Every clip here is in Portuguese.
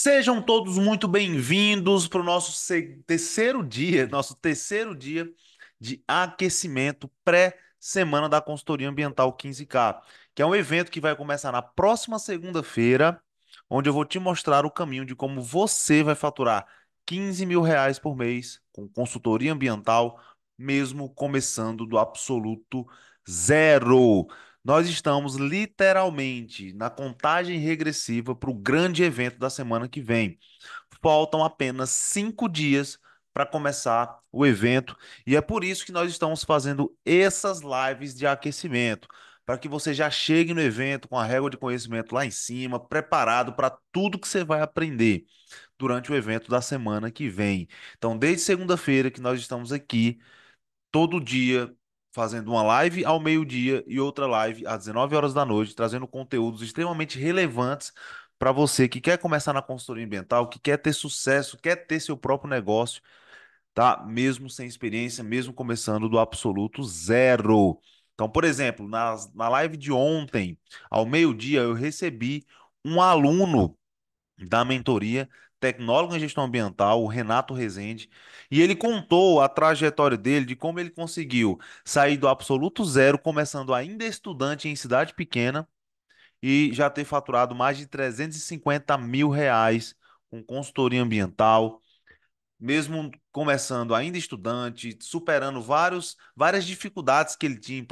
Sejam todos muito bem-vindos para o nosso terceiro dia de aquecimento pré-semana da Consultoria Ambiental 15K, que é um evento que vai começar na próxima segunda-feira, onde eu vou te mostrar o caminho de como você vai faturar R$ 15.000 por mês com consultoria ambiental, mesmo começando do absoluto zero. Nós estamos literalmente na contagem regressiva para o grande evento da semana que vem. Faltam apenas 5 dias para começar o evento e é por isso que nós estamos fazendo essas lives de aquecimento, para que você já chegue no evento com a régua de conhecimento lá em cima, preparado para tudo que você vai aprender durante o evento da semana que vem. Então, desde segunda-feira que nós estamos aqui todo dia fazendo uma live ao meio-dia e outra live às 19 horas da noite, trazendo conteúdos extremamente relevantes para você que quer começar na consultoria ambiental, que quer ter sucesso, quer ter seu próprio negócio, tá? Mesmo sem experiência, mesmo começando do absoluto zero. Então, por exemplo, na live de ontem, ao meio-dia, eu recebi um aluno da mentoria, tecnólogo em gestão ambiental, o Renato Rezende, e ele contou a trajetória dele, de como ele conseguiu sair do absoluto zero, começando ainda estudante em cidade pequena, e já ter faturado mais de R$ 350.000 com consultoria ambiental, mesmo começando ainda estudante, superando várias dificuldades que ele tinha em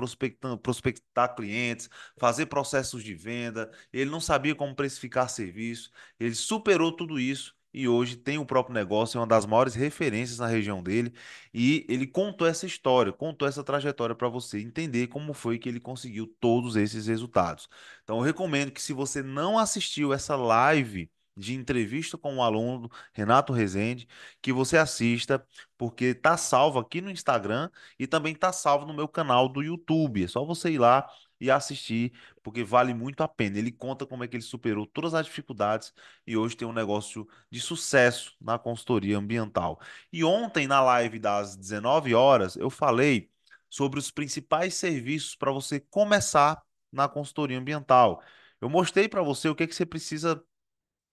prospectar clientes, fazer processos de venda, ele não sabia como precificar serviço, ele superou tudo isso e hoje tem o próprio negócio, é uma das maiores referências na região dele, e ele contou essa história, contou essa trajetória para você entender como foi que ele conseguiu todos esses resultados. Então, eu recomendo que, se você não assistiu essa live de entrevista com o aluno Renato Rezende, que você assista, porque tá salvo aqui no Instagram e também tá salvo no meu canal do YouTube. É só você ir lá e assistir, porque vale muito a pena. Ele conta como é que ele superou todas as dificuldades e hoje tem um negócio de sucesso na consultoria ambiental. E ontem, na live das 19 horas, eu falei sobre os principais serviços para você começar na consultoria ambiental. Eu mostrei para você o que é que você precisa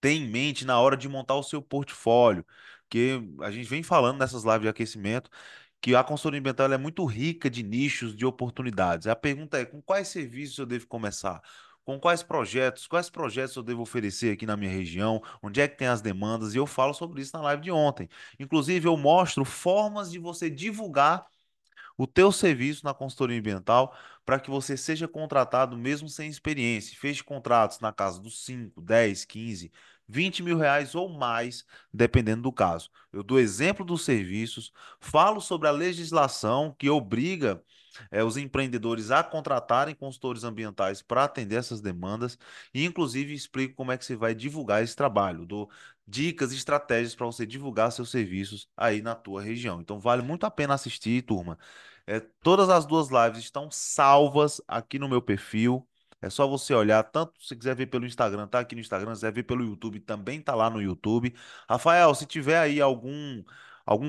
ter em mente na hora de montar o seu portfólio, porque a gente vem falando nessas lives de aquecimento que a consultoria ambiental ela é muito rica de nichos, de oportunidades. A pergunta é: com quais serviços eu devo começar? Com quais projetos eu devo oferecer aqui na minha região? Onde é que tem as demandas? E eu falo sobre isso na live de ontem. Inclusive, eu mostro formas de você divulgar o teu serviço na consultoria ambiental para que você seja contratado mesmo sem experiência. Feche contratos na casa dos 5, 10, 15, R$ 20.000 ou mais, dependendo do caso. Eu dou exemplo dos serviços, falo sobre a legislação que obriga os empreendedores a contratarem consultores ambientais para atender essas demandas e, inclusive, explico como é que você vai divulgar esse trabalho. Dou dicas e estratégias para você divulgar seus serviços aí na tua região. Então, vale muito a pena assistir, turma. Todas as duas lives estão salvas aqui no meu perfil. É só você olhar, tanto se quiser ver pelo Instagram, tá aqui no Instagram, se quiser ver pelo YouTube, também tá lá no YouTube. Rafael, se tiver aí algum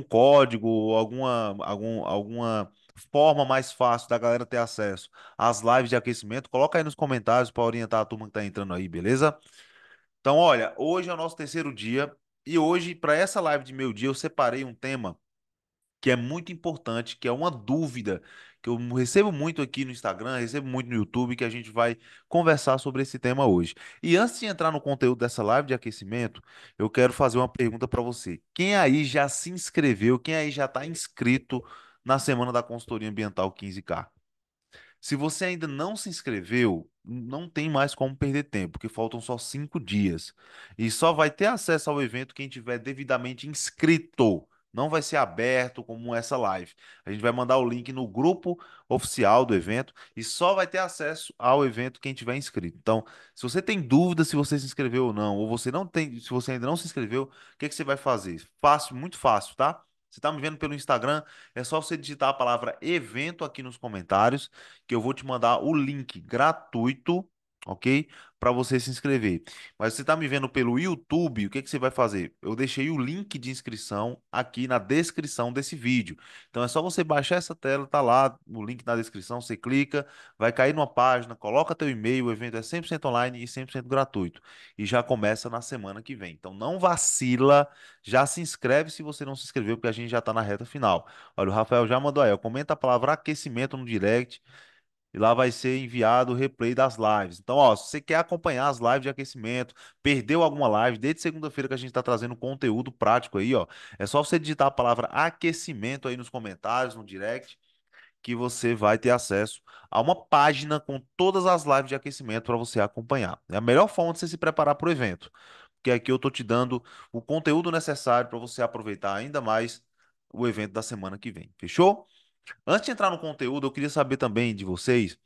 código, alguma forma mais fácil da galera ter acesso às lives de aquecimento, coloca aí nos comentários para orientar a turma que tá entrando aí, beleza? Então, olha, hoje é o nosso terceiro dia e hoje, para essa live de meio dia, eu separei um tema que é muito importante, que é uma dúvida que eu recebo muito aqui no Instagram, recebo muito no YouTube, que a gente vai conversar sobre esse tema hoje. E antes de entrar no conteúdo dessa live de aquecimento, eu quero fazer uma pergunta para você. Quem aí já se inscreveu? Quem aí já está inscrito na Semana da Consultoria Ambiental 15K? Se você ainda não se inscreveu, não tem mais como perder tempo, porque faltam só 5 dias. E só vai ter acesso ao evento quem tiver devidamente inscrito. Não vai ser aberto como essa live. A gente vai mandar o link no grupo oficial do evento e só vai ter acesso ao evento quem tiver inscrito. Então, se você tem dúvida se você se inscreveu ou não, ou você não tem, se você ainda não se inscreveu, o que que você vai fazer? Fácil, muito fácil, tá? Você está me vendo pelo Instagram? É só você digitar a palavra evento aqui nos comentários que eu vou te mandar o link gratuito ok? Para você se inscrever. Mas você está me vendo pelo YouTube, o que que você vai fazer? Eu deixei o link de inscrição aqui na descrição desse vídeo. Então é só você baixar essa tela, tá lá o link na descrição, você clica, vai cair numa página, coloca teu e-mail, o evento é 100% online e 100% gratuito. E já começa na semana que vem. Então não vacila, já se inscreve se você não se inscreveu, porque a gente já está na reta final. Olha, o Rafael já mandou aí, ó, comenta a palavra aquecimento no direct. E lá vai ser enviado o replay das lives. Então, ó, se você quer acompanhar as lives de aquecimento, perdeu alguma live, desde segunda-feira que a gente está trazendo conteúdo prático aí, ó. É só você digitar a palavra aquecimento aí nos comentários, no direct, que você vai ter acesso a uma página com todas as lives de aquecimento para você acompanhar. É a melhor forma de você se preparar para o evento. Porque aqui eu tô te dando o conteúdo necessário para você aproveitar ainda mais o evento da semana que vem. Fechou? Antes de entrar no conteúdo, eu queria saber também de vocês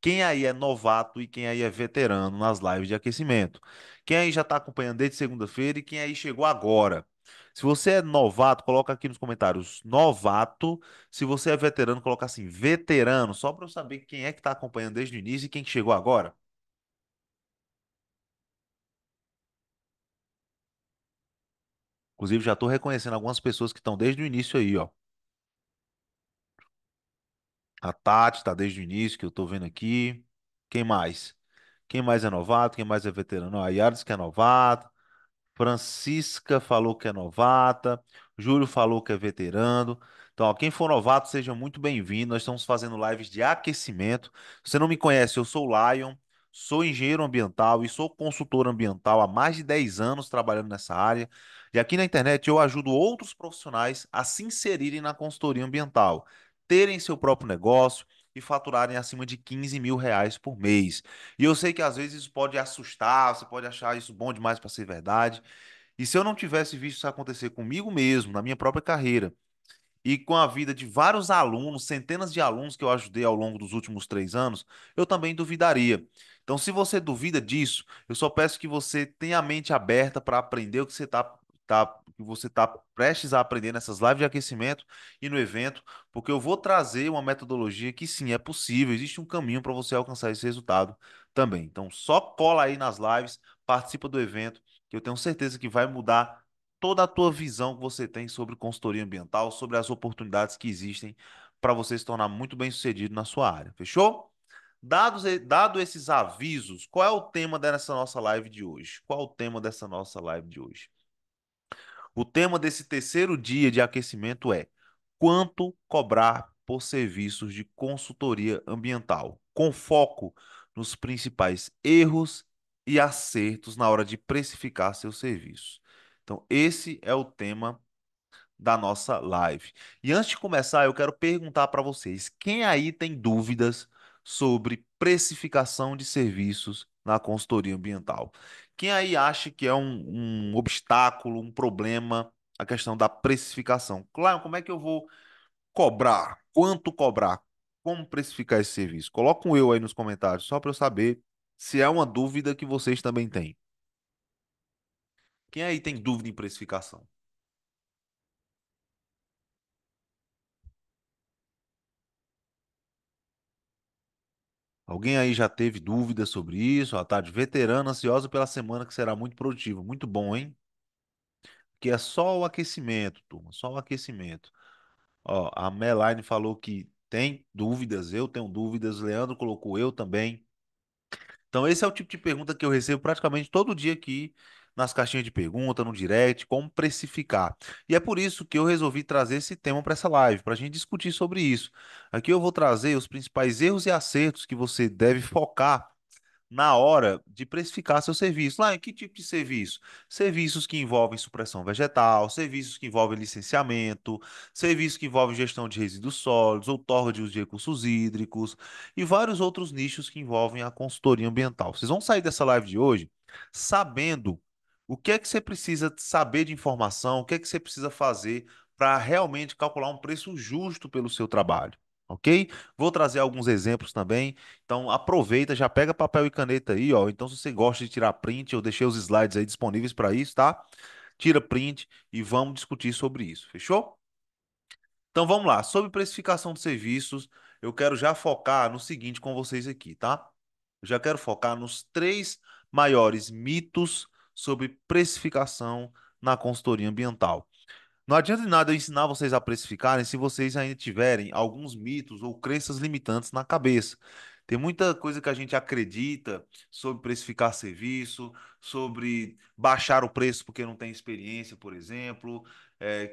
quem aí é novato e quem aí é veterano nas lives de aquecimento. Quem aí já está acompanhando desde segunda-feira e quem aí chegou agora. Se você é novato, coloca aqui nos comentários novato. Se você é veterano, coloca assim veterano, só para eu saber quem é que está acompanhando desde o início e quem que chegou agora. Inclusive, já estou reconhecendo algumas pessoas que estão desde o início aí, ó. A Tati está desde o início, que eu estou vendo aqui. Quem mais? Quem mais é novato? Quem mais é veterano? Ó, a Yaris que é novato. Francisca falou que é novata. Júlio falou que é veterano. Então, ó, quem for novato, seja muito bem-vindo. Nós estamos fazendo lives de aquecimento. Se você não me conhece, eu sou o Lion, sou engenheiro ambiental e sou consultor ambiental há mais de 10 anos trabalhando nessa área. E aqui na internet eu ajudo outros profissionais a se inserirem na consultoria ambiental, terem seu próprio negócio e faturarem acima de R$ 15.000 por mês. E eu sei que às vezes isso pode assustar, você pode achar isso bom demais para ser verdade. E se eu não tivesse visto isso acontecer comigo mesmo, na minha própria carreira, e com a vida de vários alunos, centenas de alunos que eu ajudei ao longo dos últimos 3 anos, eu também duvidaria. Então, se você duvida disso, eu só peço que você tenha a mente aberta para aprender o que que você está prestes a aprender nessas lives de aquecimento e no evento, porque eu vou trazer uma metodologia que sim, é possível, existe um caminho para você alcançar esse resultado também. Então, só cola aí nas lives, participa do evento, que eu tenho certeza que vai mudar toda a tua visão que você tem sobre consultoria ambiental, sobre as oportunidades que existem para você se tornar muito bem-sucedido na sua área. Fechou? Dado esses avisos, qual é o tema dessa nossa live de hoje? Qual é o tema dessa nossa live de hoje? O tema desse terceiro dia de aquecimento é quanto cobrar por serviços de consultoria ambiental, com foco nos principais erros e acertos na hora de precificar seus serviços. Então, esse é o tema da nossa live. E antes de começar, eu quero perguntar para vocês: quem aí tem dúvidas sobre precificação de serviços na consultoria ambiental? Quem aí acha que é um obstáculo, um problema a questão da precificação? Claro, como é que eu vou cobrar? Quanto cobrar? Como precificar esse serviço? Coloca um eu aí nos comentários, só para eu saber se é uma dúvida que vocês também têm. Quem aí tem dúvida em precificação? Alguém aí já teve dúvidas sobre isso? Ó, tá de veterano, ansiosa pela semana que será muito produtiva. Muito bom, hein? Que é só o aquecimento, turma, só o aquecimento. Ó, a Meline falou que tem dúvidas, eu tenho dúvidas, Leandro colocou eu também. Então, esse é o tipo de pergunta que eu recebo praticamente todo dia aqui nas caixinhas de pergunta, no direct, como precificar. E é por isso que eu resolvi trazer esse tema para essa live, para a gente discutir sobre isso. Aqui eu vou trazer os principais erros e acertos que você deve focar na hora de precificar seu serviço. Lá, em que tipo de serviço? Serviços que envolvem supressão vegetal, serviços que envolvem licenciamento, serviços que envolvem gestão de resíduos sólidos, outorga de uso de recursos hídricos e vários outros nichos que envolvem a consultoria ambiental. Vocês vão sair dessa live de hoje sabendo o que é que você precisa saber de informação, o que é que você precisa fazer para realmente calcular um preço justo pelo seu trabalho. Ok? Vou trazer alguns exemplos também. Então aproveita, já pega papel e caneta aí, ó. Então se você gosta de tirar print, eu deixei os slides aí disponíveis para isso, tá? Tira print e vamos discutir sobre isso, fechou? Então vamos lá, sobre precificação de serviços, eu quero já focar no seguinte com vocês aqui, tá? Eu já quero focar nos três maiores mitos sobre precificação na consultoria ambiental. Não adianta de nada eu ensinar vocês a precificarem se vocês ainda tiverem alguns mitos ou crenças limitantes na cabeça. Tem muita coisa que a gente acredita sobre precificar serviço, sobre baixar o preço porque não tem experiência, por exemplo,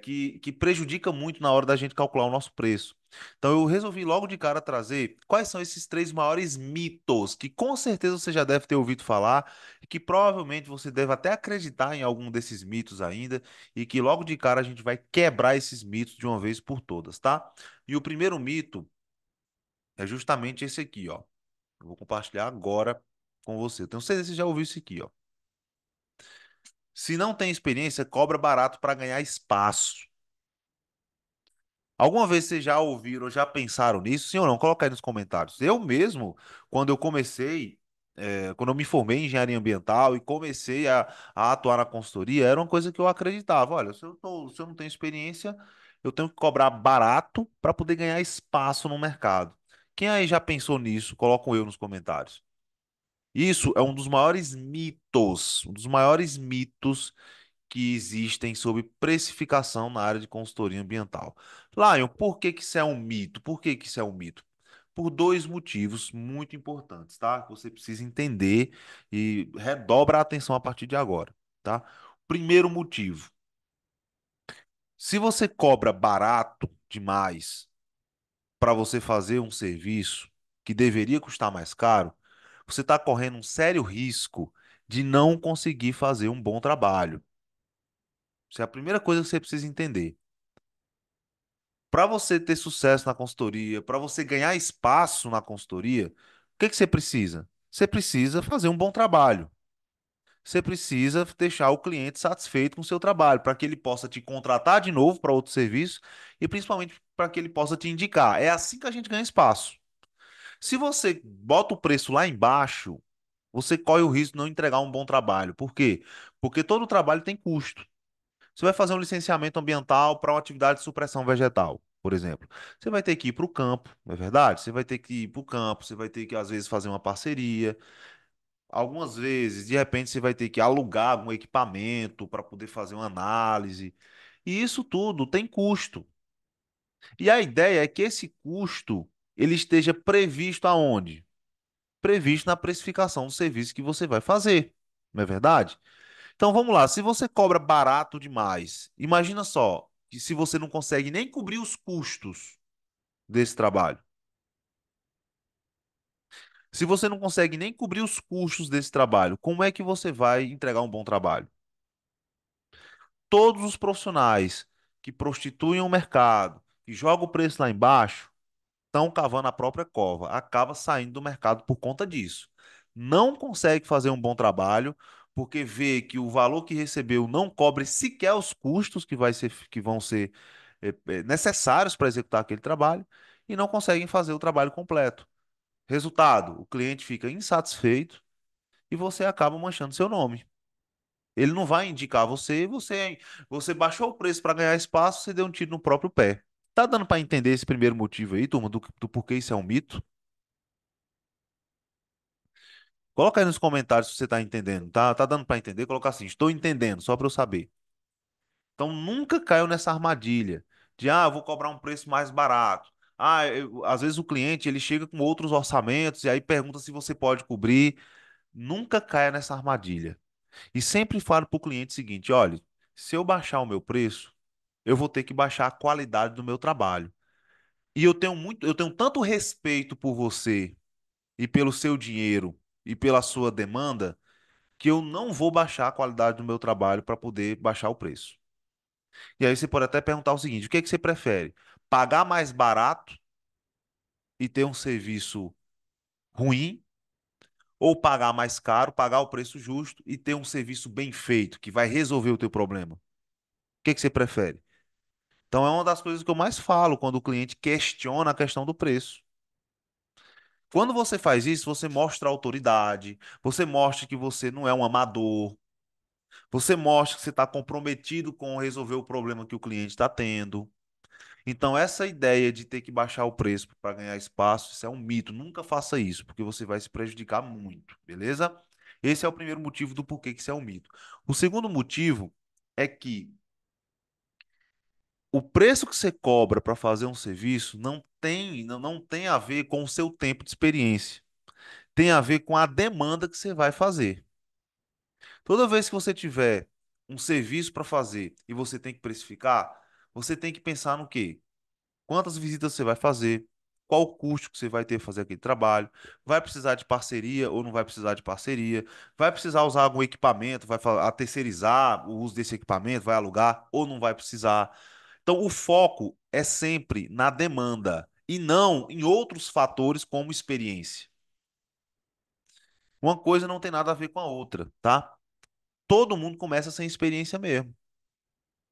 que prejudica muito na hora da gente calcular o nosso preço. Então eu resolvi logo de cara trazer quais são esses três maiores mitos que com certeza você já deve ter ouvido falar e que provavelmente você deve até acreditar em algum desses mitos ainda e que logo de cara a gente vai quebrar esses mitos de uma vez por todas, tá? E o primeiro mito é justamente esse aqui, ó. Eu vou compartilhar agora com você. Eu tenho certeza que você já ouviu isso aqui, ó. Se não tem experiência, cobra barato para ganhar espaço. Alguma vez vocês já ouviram ou já pensaram nisso? Sim ou não? Coloca aí nos comentários. Eu mesmo, quando eu comecei, quando eu me formei em engenharia ambiental e comecei a atuar na consultoria, era uma coisa que eu acreditava. Olha, se eu não tenho experiência, eu tenho que cobrar barato para poder ganhar espaço no mercado. Quem aí já pensou nisso? Coloca um eu nos comentários. Isso é um dos maiores mitos que existem sobre precificação na área de consultoria ambiental. Lion, por que que isso é um mito? Por que que isso é um mito? Por dois motivos muito importantes, tá? Que você precisa entender e redobra a atenção a partir de agora, tá? Primeiro motivo, se você cobra barato demais para você fazer um serviço que deveria custar mais caro, você está correndo um sério risco de não conseguir fazer um bom trabalho. Isso é a primeira coisa que você precisa entender. Para você ter sucesso na consultoria, para você ganhar espaço na consultoria, o que que você precisa? Você precisa fazer um bom trabalho. Você precisa deixar o cliente satisfeito com o seu trabalho, para que ele possa te contratar de novo para outro serviço e principalmente para que ele possa te indicar. É assim que a gente ganha espaço. Se você bota o preço lá embaixo, você corre o risco de não entregar um bom trabalho. Por quê? Porque todo trabalho tem custo. Você vai fazer um licenciamento ambiental para uma atividade de supressão vegetal, por exemplo. Você vai ter que ir para o campo, não é verdade? Você vai ter que ir para o campo, você vai ter que, às vezes, fazer uma parceria. Algumas vezes, de repente, você vai ter que alugar algum equipamento para poder fazer uma análise. E isso tudo tem custo. E a ideia é que esse custo ele esteja previsto aonde? Previsto na precificação do serviço que você vai fazer, não é verdade? Então vamos lá, se você cobra barato demais, imagina só que se você não consegue nem cobrir os custos desse trabalho, se você não consegue nem cobrir os custos desse trabalho, como é que você vai entregar um bom trabalho? Todos os profissionais que prostituem o mercado, que jogam o preço lá embaixo, estão cavando a própria cova, acaba saindo do mercado por conta disso. Não consegue fazer um bom trabalho porque vê que o valor que recebeu não cobre sequer os custos que vão ser necessários para executar aquele trabalho e não conseguem fazer o trabalho completo. Resultado, o cliente fica insatisfeito e você acaba manchando seu nome. Ele não vai indicar você baixou o preço para ganhar espaço, você deu um tiro no próprio pé. Tá dando para entender esse primeiro motivo aí, turma, do porquê isso é um mito? Coloca aí nos comentários se você está entendendo, tá? Tá dando para entender? Coloca assim, estou entendendo, só para eu saber. Então nunca caiu nessa armadilha de, eu vou cobrar um preço mais barato. Às vezes o cliente ele chega com outros orçamentos e aí pergunta se você pode cobrir. Nunca caia nessa armadilha. E sempre falo para o cliente o seguinte: olha, se eu baixar o meu preço, eu vou ter que baixar a qualidade do meu trabalho. E eu tenho tanto respeito por você e pelo seu dinheiro e pela sua demanda que eu não vou baixar a qualidade do meu trabalho para poder baixar o preço. E aí você pode até perguntar o seguinte: o que é que você prefere? Pagar mais barato e ter um serviço ruim ou pagar mais caro, pagar o preço justo e ter um serviço bem feito que vai resolver o teu problema? O que é que você prefere? Então é uma das coisas que eu mais falo quando o cliente questiona a questão do preço. Quando você faz isso, você mostra autoridade, você mostra que você não é um amador, você mostra que você está comprometido com resolver o problema que o cliente está tendo. Então, essa ideia de ter que baixar o preço para ganhar espaço, isso é um mito. Nunca faça isso, porque você vai se prejudicar muito, beleza? Esse é o primeiro motivo do porquê que isso é um mito. O segundo motivo é que o preço que você cobra para fazer um serviço não tem a ver com o seu tempo de experiência. Tem a ver com a demanda que você vai fazer. Toda vez que você tiver um serviço para fazer e você tem que precificar, você tem que pensar no quê? Quantas visitas você vai fazer, qual o custo que você vai ter para fazer aquele trabalho, vai precisar de parceria ou não vai precisar de parceria, vai precisar usar algum equipamento, a terceirizar o uso desse equipamento, vai alugar ou não vai precisar. Então, o foco é sempre na demanda e não em outros fatores como experiência. Uma coisa não tem nada a ver com a outra, tá? Todo mundo começa sem experiência mesmo.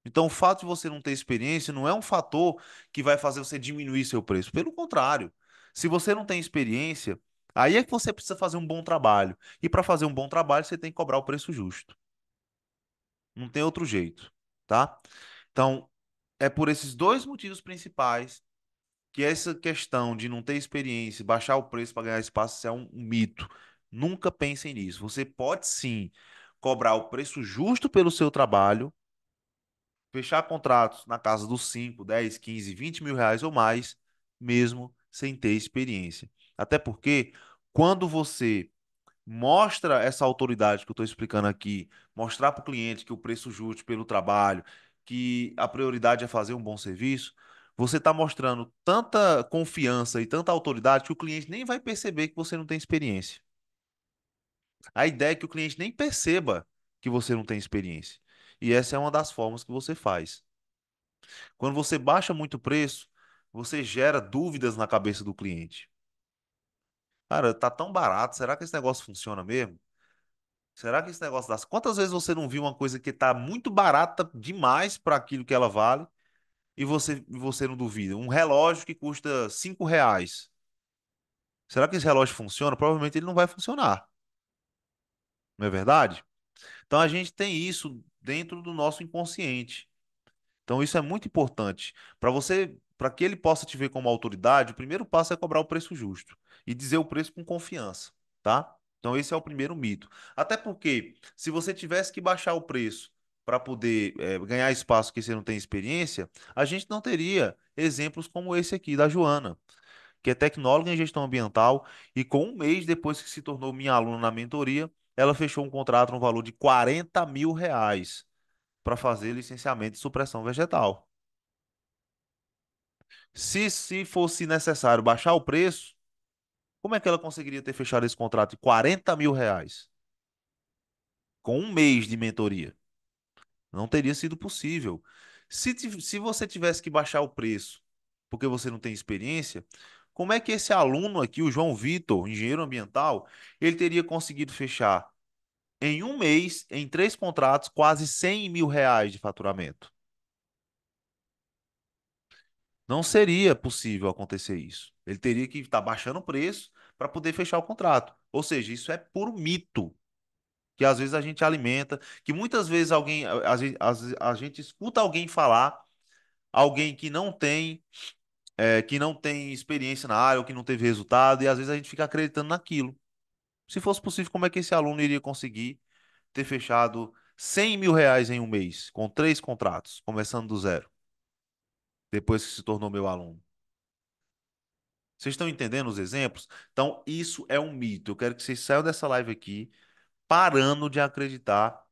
Então, o fato de você não ter experiência não é um fator que vai fazer você diminuir seu preço. Pelo contrário, se você não tem experiência, aí é que você precisa fazer um bom trabalho. E para fazer um bom trabalho, você tem que cobrar o preço justo. Não tem outro jeito, tá? Então, é por esses dois motivos principais que essa questão de não ter experiência, baixar o preço para ganhar espaço, isso é um mito. Nunca pensem nisso. Você pode sim cobrar o preço justo pelo seu trabalho, fechar contratos na casa dos 5, 10, 15, 20 mil reais ou mais, mesmo sem ter experiência. Até porque, quando você mostra essa autoridade que eu estou explicando aqui, mostrar para o cliente que o preço justo pelo trabalho, que a prioridade é fazer um bom serviço, você está mostrando tanta confiança e tanta autoridade que o cliente nem vai perceber que você não tem experiência. A ideia é que o cliente nem perceba que você não tem experiência. E essa é uma das formas que você faz. Quando você baixa muito o preço, você gera dúvidas na cabeça do cliente. Cara, tá tão barato, será que esse negócio funciona mesmo? Será que esse negócio das... Quantas vezes você não viu uma coisa que tá muito barata demais para aquilo que ela vale e você não duvida? Um relógio que custa R$ 5. Será que esse relógio funciona? Provavelmente ele não vai funcionar, não é verdade? Então a gente tem isso dentro do nosso inconsciente. Então isso é muito importante. Para que ele possa te ver como autoridade, o primeiro passo é cobrar o preço justo e dizer o preço com confiança, tá? Então esse é o primeiro mito. Até porque se você tivesse que baixar o preço para poder ganhar espaço que você não tem experiência, a gente não teria exemplos como esse aqui da Joana, que é tecnóloga em gestão ambiental e com um mês depois que se tornou minha aluna na mentoria, ela fechou um contrato no valor de R$ 40 mil para fazer licenciamento de supressão vegetal. Se fosse necessário baixar o preço, como é que ela conseguiria ter fechado esse contrato de R$ 40 mil com um mês de mentoria? Não teria sido possível. Se você tivesse que baixar o preço porque você não tem experiência, como é que esse aluno aqui, o João Vitor, engenheiro ambiental, ele teria conseguido fechar em um mês, em três contratos, quase R$ 100 mil de faturamento? Não seria possível acontecer isso. Ele teria que estar baixando o preço para poder fechar o contrato. Ou seja, isso é puro mito que às vezes a gente alimenta, que muitas vezes a gente escuta alguém falar, alguém que não tem experiência na área ou que não teve resultado, e às vezes a gente fica acreditando naquilo. Se fosse possível, como é que esse aluno iria conseguir ter fechado R$ 100 mil em um mês, com três contratos, começando do zero, depois que se tornou meu aluno? Vocês estão entendendo os exemplos? Então, isso é um mito. Eu quero que vocês saiam dessa live aqui parando de acreditar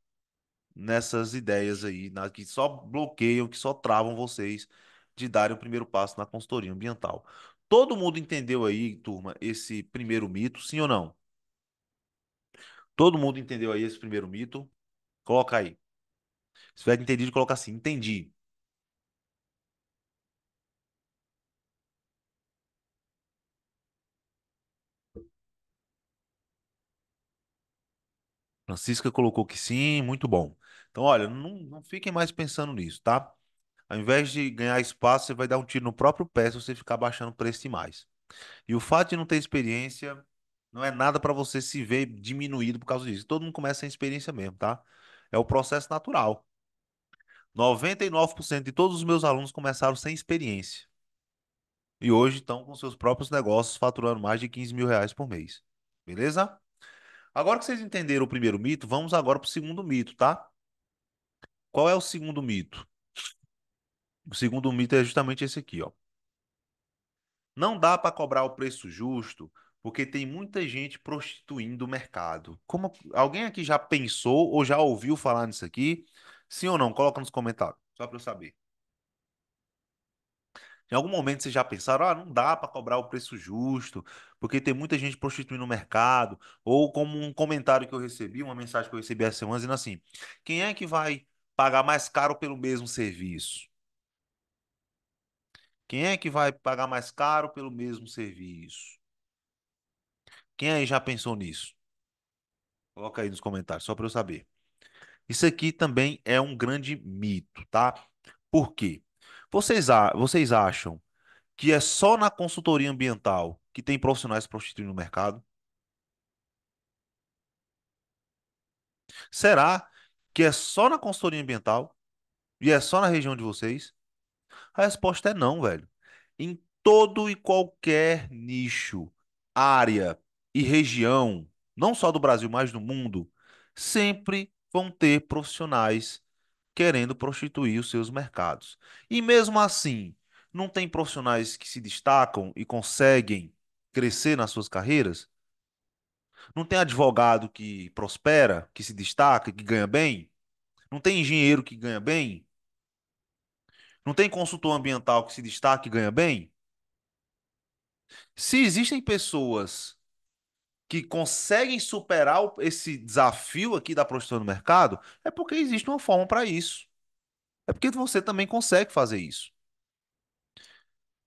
nessas ideias aí, que só bloqueiam, que só travam vocês de darem o primeiro passo na consultoria ambiental. Todo mundo entendeu aí, turma, esse primeiro mito, sim ou não? Todo mundo entendeu aí esse primeiro mito? Coloca aí. Se tiver entendido, coloca assim, entendi. Francisca colocou que sim, muito bom. Então, olha, não fiquem mais pensando nisso, tá? Ao invés de ganhar espaço, você vai dar um tiro no próprio pé se você ficar baixando o preço demais. E o fato de não ter experiência não é nada para você se ver diminuído por causa disso. Todo mundo começa sem experiência mesmo, tá? É o processo natural. 99% de todos os meus alunos começaram sem experiência. E hoje estão com seus próprios negócios, faturando mais de 15 mil reais por mês. Beleza? Agora que vocês entenderam o primeiro mito, vamos agora para o segundo mito, tá? Qual é o segundo mito? O segundo mito é justamente esse aqui, ó. Não dá para cobrar o preço justo porque tem muita gente prostituindo o mercado. Como alguém aqui já pensou ou já ouviu falar nisso aqui? Sim ou não? Coloca nos comentários, só para eu saber. Em algum momento vocês já pensaram, não dá para cobrar o preço justo, porque tem muita gente prostituindo o mercado, ou como um comentário que eu recebi, uma mensagem que eu recebi essa semana dizendo assim: quem é que vai pagar mais caro pelo mesmo serviço? Quem é que vai pagar mais caro pelo mesmo serviço? Quem aí já pensou nisso? Coloca aí nos comentários, só para eu saber. Isso aqui também é um grande mito, tá? Por quê? Vocês acham que é só na consultoria ambiental que tem profissionais prostituindo no mercado? Será que é só na consultoria ambiental e é só na região de vocês? A resposta é não, velho. Em todo e qualquer nicho, área e região, não só do Brasil, mas do mundo, sempre vão ter profissionais querendo prostituir os seus mercados. E mesmo assim, não tem profissionais que se destacam e conseguem crescer nas suas carreiras? Não tem advogado que prospera, que se destaca, que ganha bem? Não tem engenheiro que ganha bem? Não tem consultor ambiental que se destaca e ganha bem? Se existem pessoas que conseguem superar esse desafio aqui da prostituição no mercado, é porque existe uma forma para isso. É porque você também consegue fazer isso.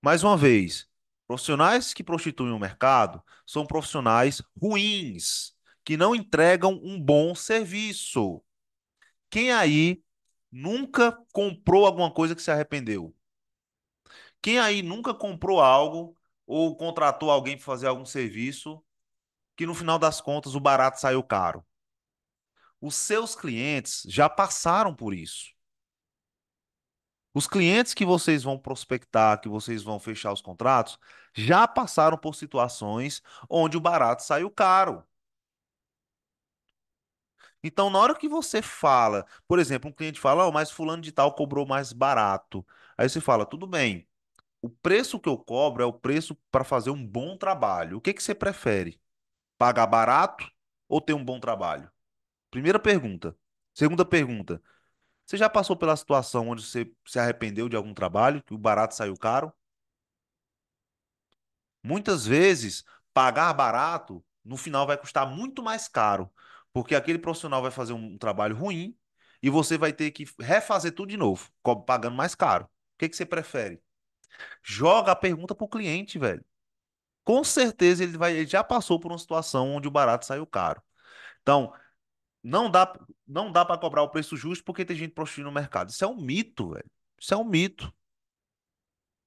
Mais uma vez, profissionais que prostituem o mercado são profissionais ruins, que não entregam um bom serviço. Quem aí nunca comprou alguma coisa que se arrependeu? Quem aí nunca comprou algo ou contratou alguém para fazer algum serviço que no final das contas o barato saiu caro? Os seus clientes já passaram por isso. Os clientes que vocês vão prospectar, que vocês vão fechar os contratos, já passaram por situações onde o barato saiu caro. Então, na hora que você fala, por exemplo, um cliente fala, mas fulano de tal cobrou mais barato. Aí você fala, tudo bem, o preço que eu cobro é o preço para fazer um bom trabalho. O que que você prefere? Pagar barato ou ter um bom trabalho? Primeira pergunta. Segunda pergunta. Você já passou pela situação onde você se arrependeu de algum trabalho, que o barato saiu caro? Muitas vezes, pagar barato no final vai custar muito mais caro, porque aquele profissional vai fazer um trabalho ruim e você vai ter que refazer tudo de novo, pagando mais caro. O que que você prefere? Joga a pergunta pro cliente, velho. Com certeza ele já passou por uma situação onde o barato saiu caro. Então, não dá, não dá para cobrar o preço justo porque tem gente prostituindo no mercado. Isso é um mito, velho. Isso é um mito.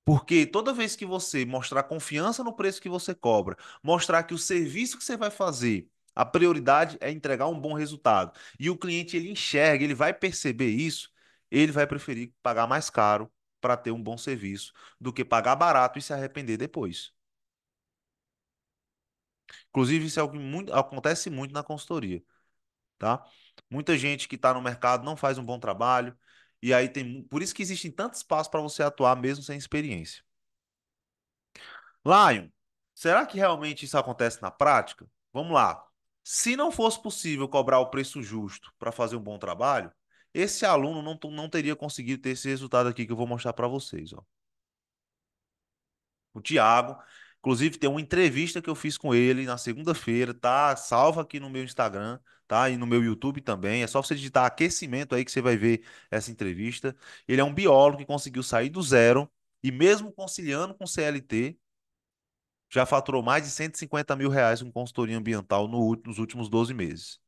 Porque toda vez que você mostrar confiança no preço que você cobra, mostrar que o serviço que você vai fazer, a prioridade é entregar um bom resultado, e o cliente ele enxerga, ele vai perceber isso, ele vai preferir pagar mais caro para ter um bom serviço do que pagar barato e se arrepender depois. Inclusive, isso é algo que acontece muito na consultoria, tá? Muita gente que está no mercado não faz um bom trabalho, e aí por isso que existem tantos espaços para você atuar mesmo sem experiência. Lion, será que realmente isso acontece na prática? Vamos lá. Se não fosse possível cobrar o preço justo para fazer um bom trabalho, esse aluno não teria conseguido ter esse resultado aqui que eu vou mostrar para vocês, ó. O Thiago, inclusive tem uma entrevista que eu fiz com ele na segunda-feira, tá? Salva aqui no meu Instagram, tá? E no meu YouTube também. É só você digitar aquecimento aí que você vai ver essa entrevista. Ele é um biólogo que conseguiu sair do zero e mesmo conciliando com CLT já faturou mais de 150 mil reais com consultoria ambiental nos últimos 12 meses.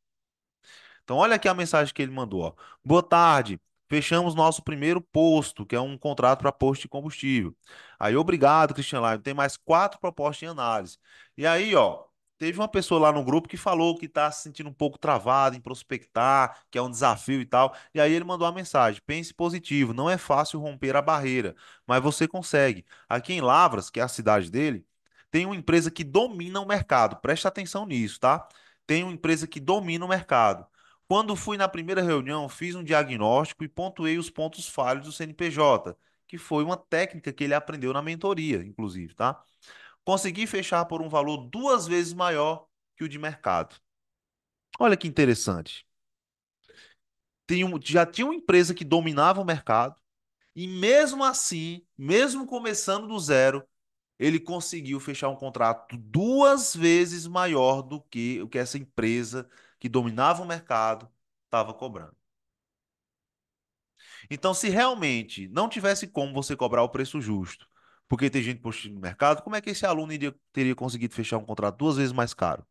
Então, olha aqui a mensagem que ele mandou. Ó. Boa tarde. Fechamos nosso primeiro posto, que é um contrato para posto de combustível. Aí, obrigado, Cristian Live. Tem mais 4 propostas em análise. E aí, ó, Teve uma pessoa lá no grupo que falou que está se sentindo um pouco travado em prospectar, que é um desafio e tal. E aí ele mandou uma mensagem: pense positivo, não é fácil romper a barreira, mas você consegue. Aqui em Lavras, que é a cidade dele, tem uma empresa que domina o mercado. Preste atenção nisso, tá? Tem uma empresa que domina o mercado. Quando fui na primeira reunião, fiz um diagnóstico e pontuei os pontos falhos do CNPJ, que foi uma técnica que ele aprendeu na mentoria, inclusive, tá? Consegui fechar por um valor duas vezes maior que o de mercado. Olha que interessante. Já tinha uma empresa que dominava o mercado e mesmo assim, mesmo começando do zero, ele conseguiu fechar um contrato duas vezes maior do que o que essa empresa que dominava o mercado estava cobrando. Então, se realmente não tivesse como você cobrar o preço justo, porque tem gente postando no mercado, como é que esse aluno teria conseguido fechar um contrato duas vezes mais caro?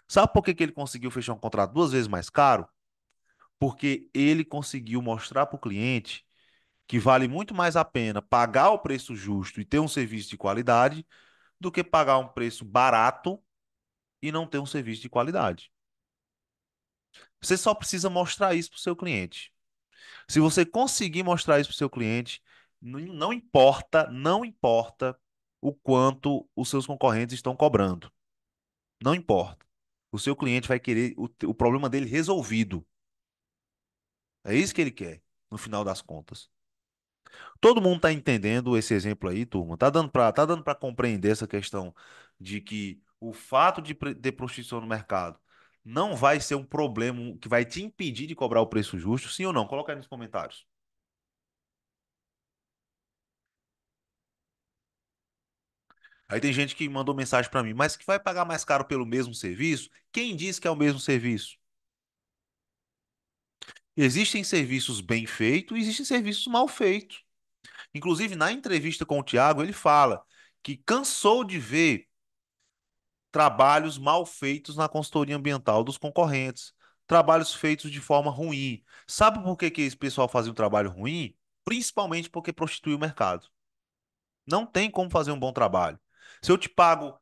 Sabe por que que ele conseguiu fechar um contrato duas vezes mais caro? Porque ele conseguiu mostrar para o cliente que vale muito mais a pena pagar o preço justo e ter um serviço de qualidade do que pagar um preço barato e não ter um serviço de qualidade. Você só precisa mostrar isso para o seu cliente. Se você conseguir mostrar isso para o seu cliente, não importa, não importa o quanto os seus concorrentes estão cobrando. Não importa. O seu cliente vai querer o problema dele resolvido. É isso que ele quer, no final das contas. Todo mundo está entendendo esse exemplo aí, turma? Tá dando para compreender essa questão de que o fato de ter prostituição no mercado não vai ser um problema que vai te impedir de cobrar o preço justo, sim ou não? Coloca aí nos comentários. Aí tem gente que mandou mensagem para mim, mas que vai pagar mais caro pelo mesmo serviço? Quem diz que é o mesmo serviço? Existem serviços bem feitos e existem serviços mal feitos. Inclusive, na entrevista com o Thiago, ele fala que cansou de ver trabalhos mal feitos na consultoria ambiental dos concorrentes, trabalhos feitos de forma ruim. Sabe por que que esse pessoal fazia um trabalho ruim? Principalmente porque prostitui o mercado. Não tem como fazer um bom trabalho. Se eu te pago,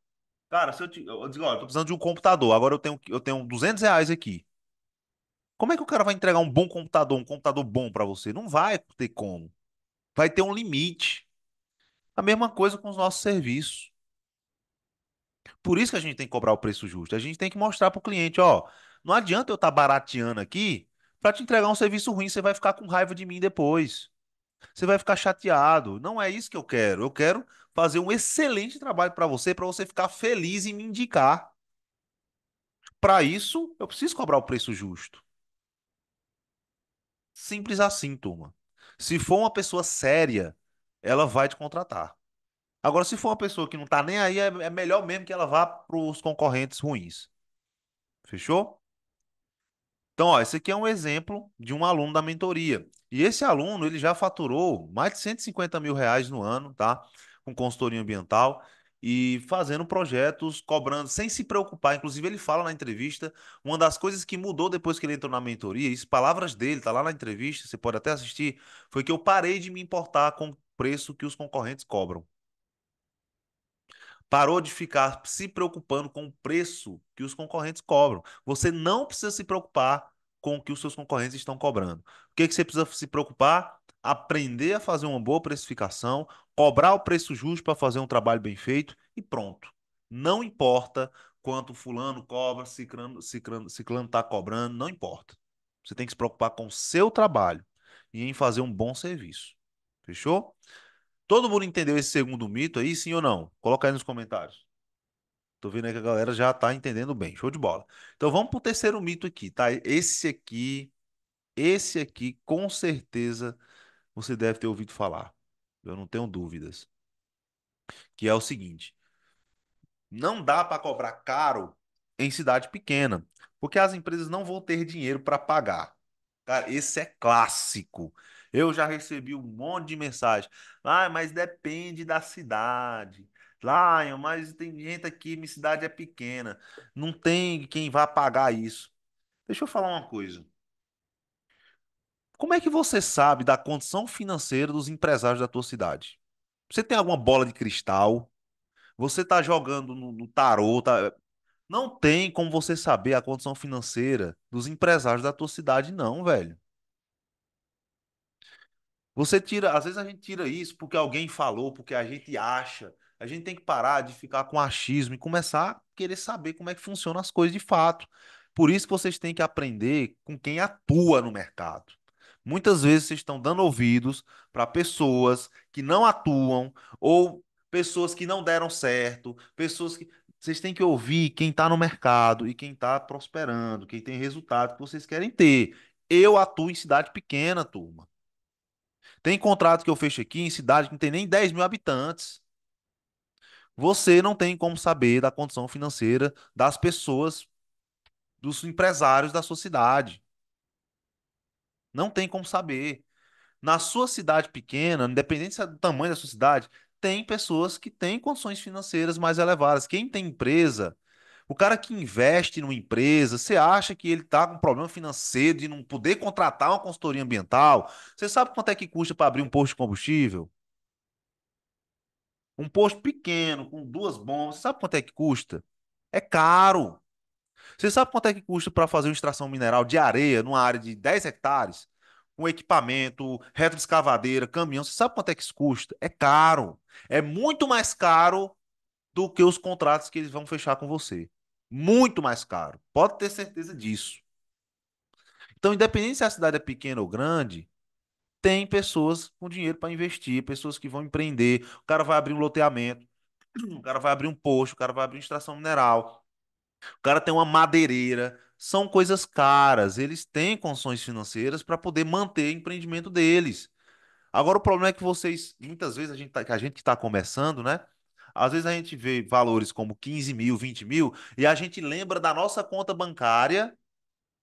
cara, se eu digo, olha, eu tô precisando de um computador, agora eu tenho R$ 200 aqui. Como é que o cara vai entregar um computador bom para você? Não vai ter como. Vai ter um limite. A mesma coisa com os nossos serviços. Por isso que a gente tem que cobrar o preço justo. A gente tem que mostrar para o cliente, ó, não adianta eu estar barateando aqui para te entregar um serviço ruim, você vai ficar com raiva de mim depois. Você vai ficar chateado. Não é isso que eu quero. Eu quero fazer um excelente trabalho para você ficar feliz e me indicar. Para isso, eu preciso cobrar o preço justo. Simples assim, turma. Se for uma pessoa séria, ela vai te contratar. Agora, se for uma pessoa que não tá nem aí, é melhor mesmo que ela vá para os concorrentes ruins. Fechou? Então, ó, esse aqui é um exemplo de um aluno da mentoria. E esse aluno, ele já faturou mais de R$ 150 mil no ano, tá? Com consultoria ambiental e fazendo projetos, cobrando, sem se preocupar. Inclusive, ele fala na entrevista, uma das coisas que mudou depois que ele entrou na mentoria, isso, palavras dele, tá lá na entrevista, você pode até assistir, foi que eu parei de me importar com o preço que os concorrentes cobram. Parou de ficar se preocupando com o preço que os concorrentes cobram. Você não precisa se preocupar com o que os seus concorrentes estão cobrando. O que que você precisa se preocupar? Aprender a fazer uma boa precificação, cobrar o preço justo para fazer um trabalho bem feito e pronto. Não importa quanto fulano cobra, ciclano está cobrando, não importa. Você tem que se preocupar com o seu trabalho e em fazer um bom serviço. Fechou? Todo mundo entendeu esse segundo mito aí, sim ou não? Coloca aí nos comentários. Tô vendo aí que a galera já tá entendendo bem. Show de bola. Então vamos pro terceiro mito aqui, tá? Esse aqui, com certeza você deve ter ouvido falar. Eu não tenho dúvidas. Que é o seguinte: não dá para cobrar caro em cidade pequena, porque as empresas não vão ter dinheiro para pagar. Cara, esse é clássico. Eu já recebi um monte de mensagem. Ah, mas depende da cidade. Lion, mas tem gente aqui, minha cidade é pequena. Não tem quem vá pagar isso. Deixa eu falar uma coisa. Como é que você sabe da condição financeira dos empresários da tua cidade? Você tem alguma bola de cristal? Você tá jogando no tarô, tá? Não tem como você saber a condição financeira dos empresários da tua cidade, não, velho. Você tira, às vezes a gente tira isso porque alguém falou, porque a gente acha. A gente tem que parar de ficar com achismo e começar a querer saber como é que funcionam as coisas de fato. Por isso que vocês têm que aprender com quem atua no mercado. Muitas vezes vocês estão dando ouvidos para pessoas que não atuam ou pessoas que não deram certo, pessoas que vocês têm que ouvir quem está no mercado e quem está prosperando, quem tem resultado que vocês querem ter. Eu atuo em cidade pequena, turma. Tem contrato que eu fecho aqui em cidade que não tem nem 10 mil habitantes. Você não tem como saber da condição financeira das pessoas, dos empresários da sua cidade. Não tem como saber. Na sua cidade pequena, independente do tamanho da sua cidade, tem pessoas que têm condições financeiras mais elevadas. Quem tem empresa, o cara que investe numa empresa, você acha que ele está com problema financeiro de não poder contratar uma consultoria ambiental? Você sabe quanto é que custa para abrir um posto de combustível? Um posto pequeno, com duas bombas, você sabe quanto é que custa? É caro. Você sabe quanto é que custa para fazer uma extração mineral de areia numa área de 10 hectares? Com equipamento, retroescavadeira, caminhão. Você sabe quanto é que isso custa? É caro. É muito mais caro do que os contratos que eles vão fechar com você. Muito mais caro. Pode ter certeza disso. Então, independente se a cidade é pequena ou grande, tem pessoas com dinheiro para investir, pessoas que vão empreender. O cara vai abrir um loteamento. O cara vai abrir um posto, o cara vai abrir uma extração mineral, o cara tem uma madeireira. São coisas caras. Eles têm condições financeiras para poder manter o empreendimento deles. Agora, o problema é que vocês, muitas vezes, a gente que está começando, né? Às vezes a gente vê valores como 15 mil, 20 mil, e a gente lembra da nossa conta bancária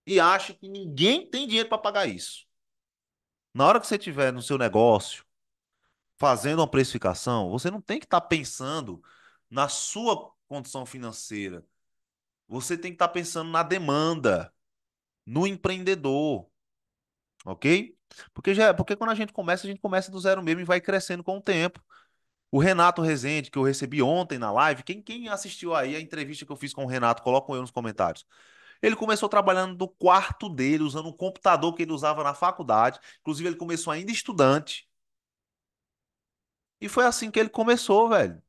e acha que ninguém tem dinheiro para pagar isso. Na hora que você tiver no seu negócio, fazendo uma precificação, você não tem que estar pensando na sua condição financeira. Você tem que estar pensando na demanda, no empreendedor, ok? Porque quando a gente começa do zero mesmo e vai crescendo com o tempo. O Renato Rezende, que eu recebi ontem na live, quem assistiu aí a entrevista que eu fiz com o Renato, coloca eu nos comentários. Ele começou trabalhando do quarto dele, usando um computador que ele usava na faculdade. Inclusive, ele começou ainda estudante. E foi assim que ele começou, velho.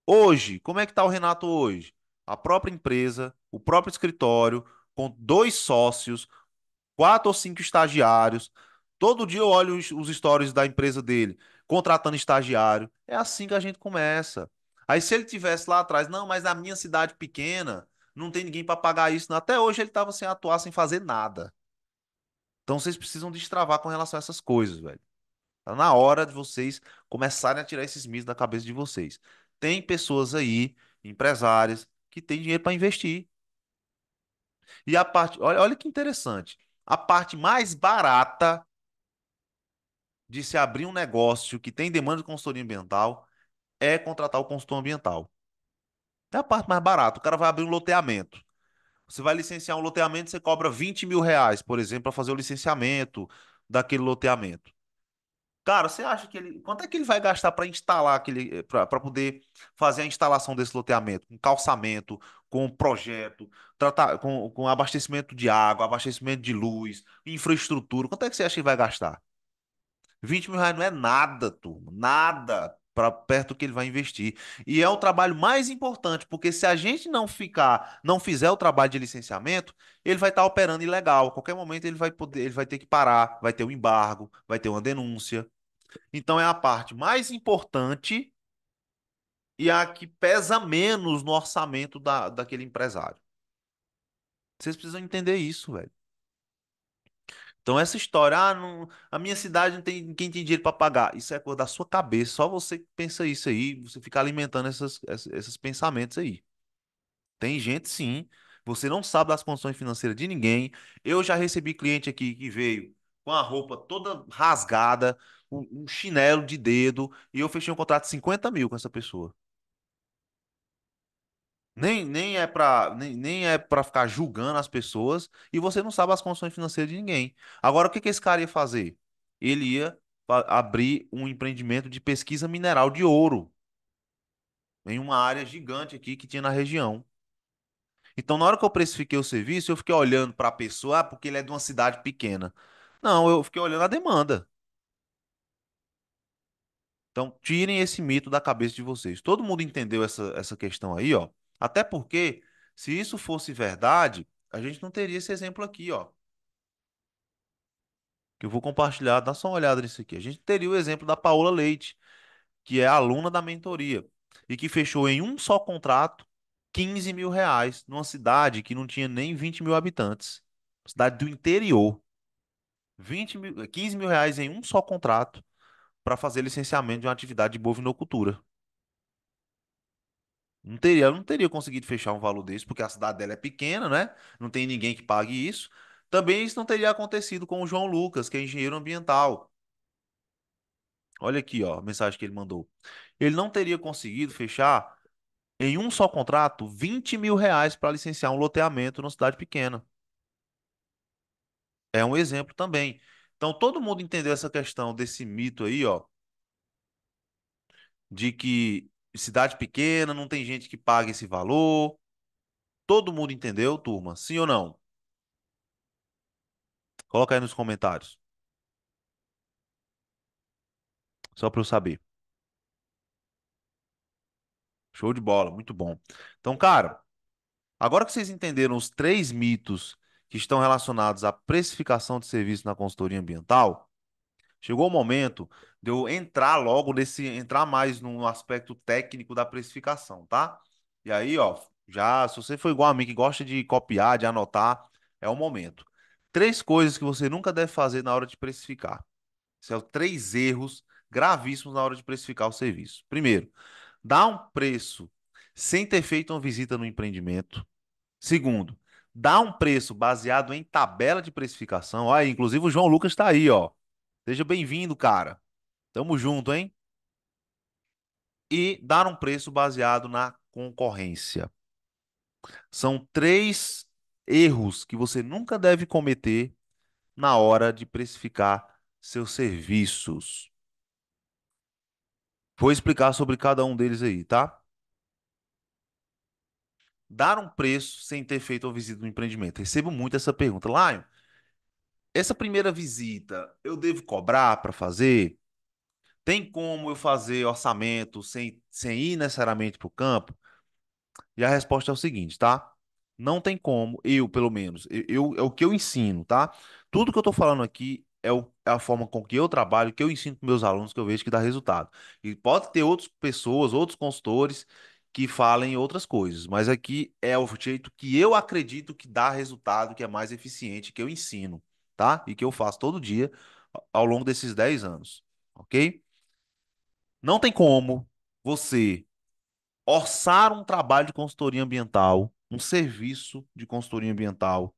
Hoje, como é que tá o Renato hoje? A própria empresa, o próprio escritório, com dois sócios, quatro ou cinco estagiários. Todo dia eu olho os stories da empresa dele, contratando estagiário. É assim que a gente começa. Aí se ele tivesse lá atrás, não, mas na minha cidade pequena, não tem ninguém para pagar isso. Não. Até hoje ele estava sem atuar, sem fazer nada. Então vocês precisam destravar com relação a essas coisas, velho. Tá na hora de vocês começarem a tirar esses mitos da cabeça de vocês. Tem pessoas aí, empresárias, que têm dinheiro para investir. E a parte, olha que interessante. A parte mais barata de se abrir um negócio que tem demanda de consultoria ambiental é contratar o consultor ambiental. É a parte mais barata. O cara vai abrir um loteamento. Você vai licenciar um loteamento, você cobra 20 mil reais, por exemplo, para fazer o licenciamento daquele loteamento. Cara, você acha que ele. Quanto é que ele vai gastar para instalar aquele. Para poder fazer a instalação desse loteamento? Com calçamento, com projeto, tratar, com abastecimento de água, abastecimento de luz, infraestrutura. Quanto é que você acha que vai gastar? 20 mil reais não é nada, turma. Nada para perto do que ele vai investir. E é o trabalho mais importante, porque se a gente não fizer o trabalho de licenciamento, ele vai estar operando ilegal. A qualquer momento ele vai poder, ele vai ter que parar, vai ter um embargo, vai ter uma denúncia. Então é a parte mais importante e a que pesa menos no orçamento daquele empresário. Vocês precisam entender isso, velho. Então, essa história, a minha cidade não tem quem tem dinheiro para pagar. Isso é coisa da sua cabeça. Só você que pensa isso aí, você fica alimentando esses pensamentos aí. Tem gente, sim. Você não sabe das condições financeiras de ninguém. Eu já recebi cliente aqui que veio com a roupa toda rasgada, um chinelo de dedo, e eu fechei um contrato de 50 mil com essa pessoa. Nem é para ficar julgando as pessoas e você não sabe as condições financeiras de ninguém. Agora, o que que esse cara ia fazer? Ele ia abrir um empreendimento de pesquisa mineral de ouro. em uma área gigante aqui que tinha na região. Então, na hora que eu precifiquei o serviço, eu fiquei olhando para a pessoa, ah, porque ele é de uma cidade pequena. Não, eu fiquei olhando a demanda. Então, tirem esse mito da cabeça de vocês. Todo mundo entendeu essa questão aí, ó. Até porque, se isso fosse verdade, a gente não teria esse exemplo aqui, ó. Que eu vou compartilhar, dá só uma olhada nisso aqui. A gente teria o exemplo da Paola Leite, que é aluna da mentoria, e que fechou em um só contrato R$ 15.000, numa cidade que não tinha nem 20 mil habitantes. Cidade do interior. 15 mil reais em um só contrato para fazer licenciamento de uma atividade de bovinocultura. Ela não teria conseguido fechar um valor desse, porque a cidade dela é pequena, né? Não tem ninguém que pague isso. Também isso não teria acontecido com o João Lucas, que é engenheiro ambiental. Olha aqui, ó, a mensagem que ele mandou. Ele não teria conseguido fechar em um só contrato R$ 20.000 para licenciar um loteamento numa cidade pequena. É um exemplo também. Então, todo mundo entendeu essa questão desse mito aí, ó, de que cidade pequena não tem gente que paga esse valor. Todo mundo entendeu, turma? Sim ou não? Coloca aí nos comentários, só para eu saber. Show de bola, muito bom. Então, cara, agora que vocês entenderam os três mitos que estão relacionados à precificação de serviço na consultoria ambiental, chegou o momento de eu entrar mais no aspecto técnico da precificação, tá? E aí, ó, já, se você for igual a mim, que gosta de copiar, de anotar, é o momento. Três coisas que você nunca deve fazer na hora de precificar. São três erros gravíssimos na hora de precificar o serviço. Primeiro, dá um preço sem ter feito uma visita no empreendimento. Segundo, dá um preço baseado em tabela de precificação. Olha, inclusive o João Lucas está aí, ó. Seja bem-vindo, cara. Tamo junto, hein? E dar um preço baseado na concorrência. São três erros que você nunca deve cometer na hora de precificar seus serviços. Vou explicar sobre cada um deles aí, tá? Dar um preço sem ter feito a visita no empreendimento. Recebo muito essa pergunta. Lion, essa primeira visita eu devo cobrar para fazer? Tem como eu fazer orçamento sem ir necessariamente para o campo? E a resposta é o seguinte, tá? Não tem como, eu, pelo menos, é o que eu ensino, tá? Tudo que eu tô falando aqui é a forma com que eu trabalho, que eu ensino para meus alunos, que eu vejo que dá resultado. E pode ter outras pessoas, outros consultores que falem outras coisas, mas aqui é o jeito que eu acredito que dá resultado, que é mais eficiente, que eu ensino, tá? E que eu faço todo dia ao longo desses 10 anos, ok? Não tem como você orçar um trabalho de consultoria ambiental, um serviço de consultoria ambiental,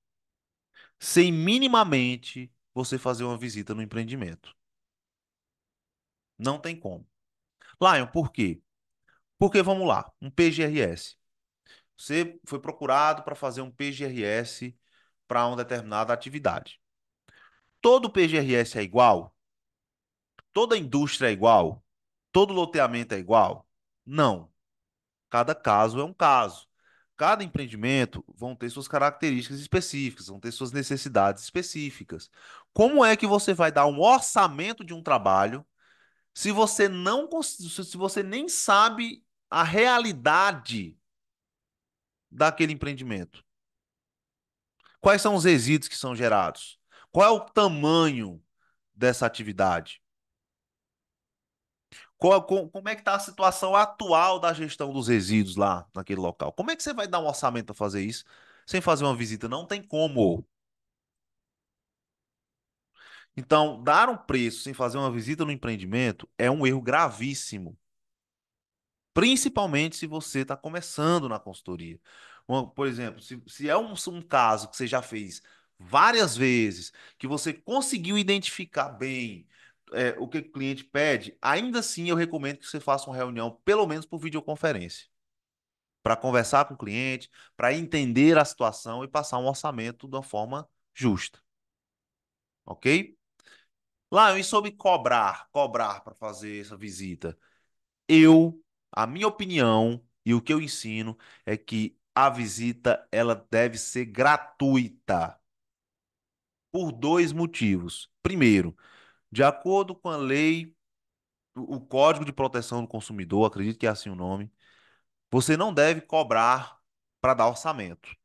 sem minimamente você fazer uma visita no empreendimento. Não tem como. Lion, por quê? Porque vamos lá, um PGRS. Você foi procurado para fazer um PGRS para uma determinada atividade. Todo PGRS é igual? Toda indústria é igual? Todo loteamento é igual? Não. Cada caso é um caso. Cada empreendimento vão ter suas características específicas, vão ter suas necessidades específicas. Como é que você vai dar um orçamento de um trabalho se você não, se você nem sabe a realidade daquele empreendimento? Quais são os resíduos que são gerados? Qual é o tamanho dessa atividade? Como é que está a situação atual da gestão dos resíduos lá naquele local? Como é que você vai dar um orçamento para fazer isso sem fazer uma visita? Não tem como. Então, dar um preço sem fazer uma visita no empreendimento é um erro gravíssimo, principalmente se você está começando na consultoria. Por exemplo, se é um caso que você já fez várias vezes, que você conseguiu identificar bem o que o cliente pede, ainda assim eu recomendo que você faça uma reunião, pelo menos por videoconferência, para conversar com o cliente, para entender a situação e passar um orçamento de uma forma justa, ok? Lá, e sobre cobrar para fazer essa visita. Eu A minha opinião e o que eu ensino é que a visita ela deve ser gratuita por dois motivos. Primeiro, de acordo com a lei, o Código de Proteção do Consumidor, acredito que é assim o nome, você não deve cobrar para dar orçamento.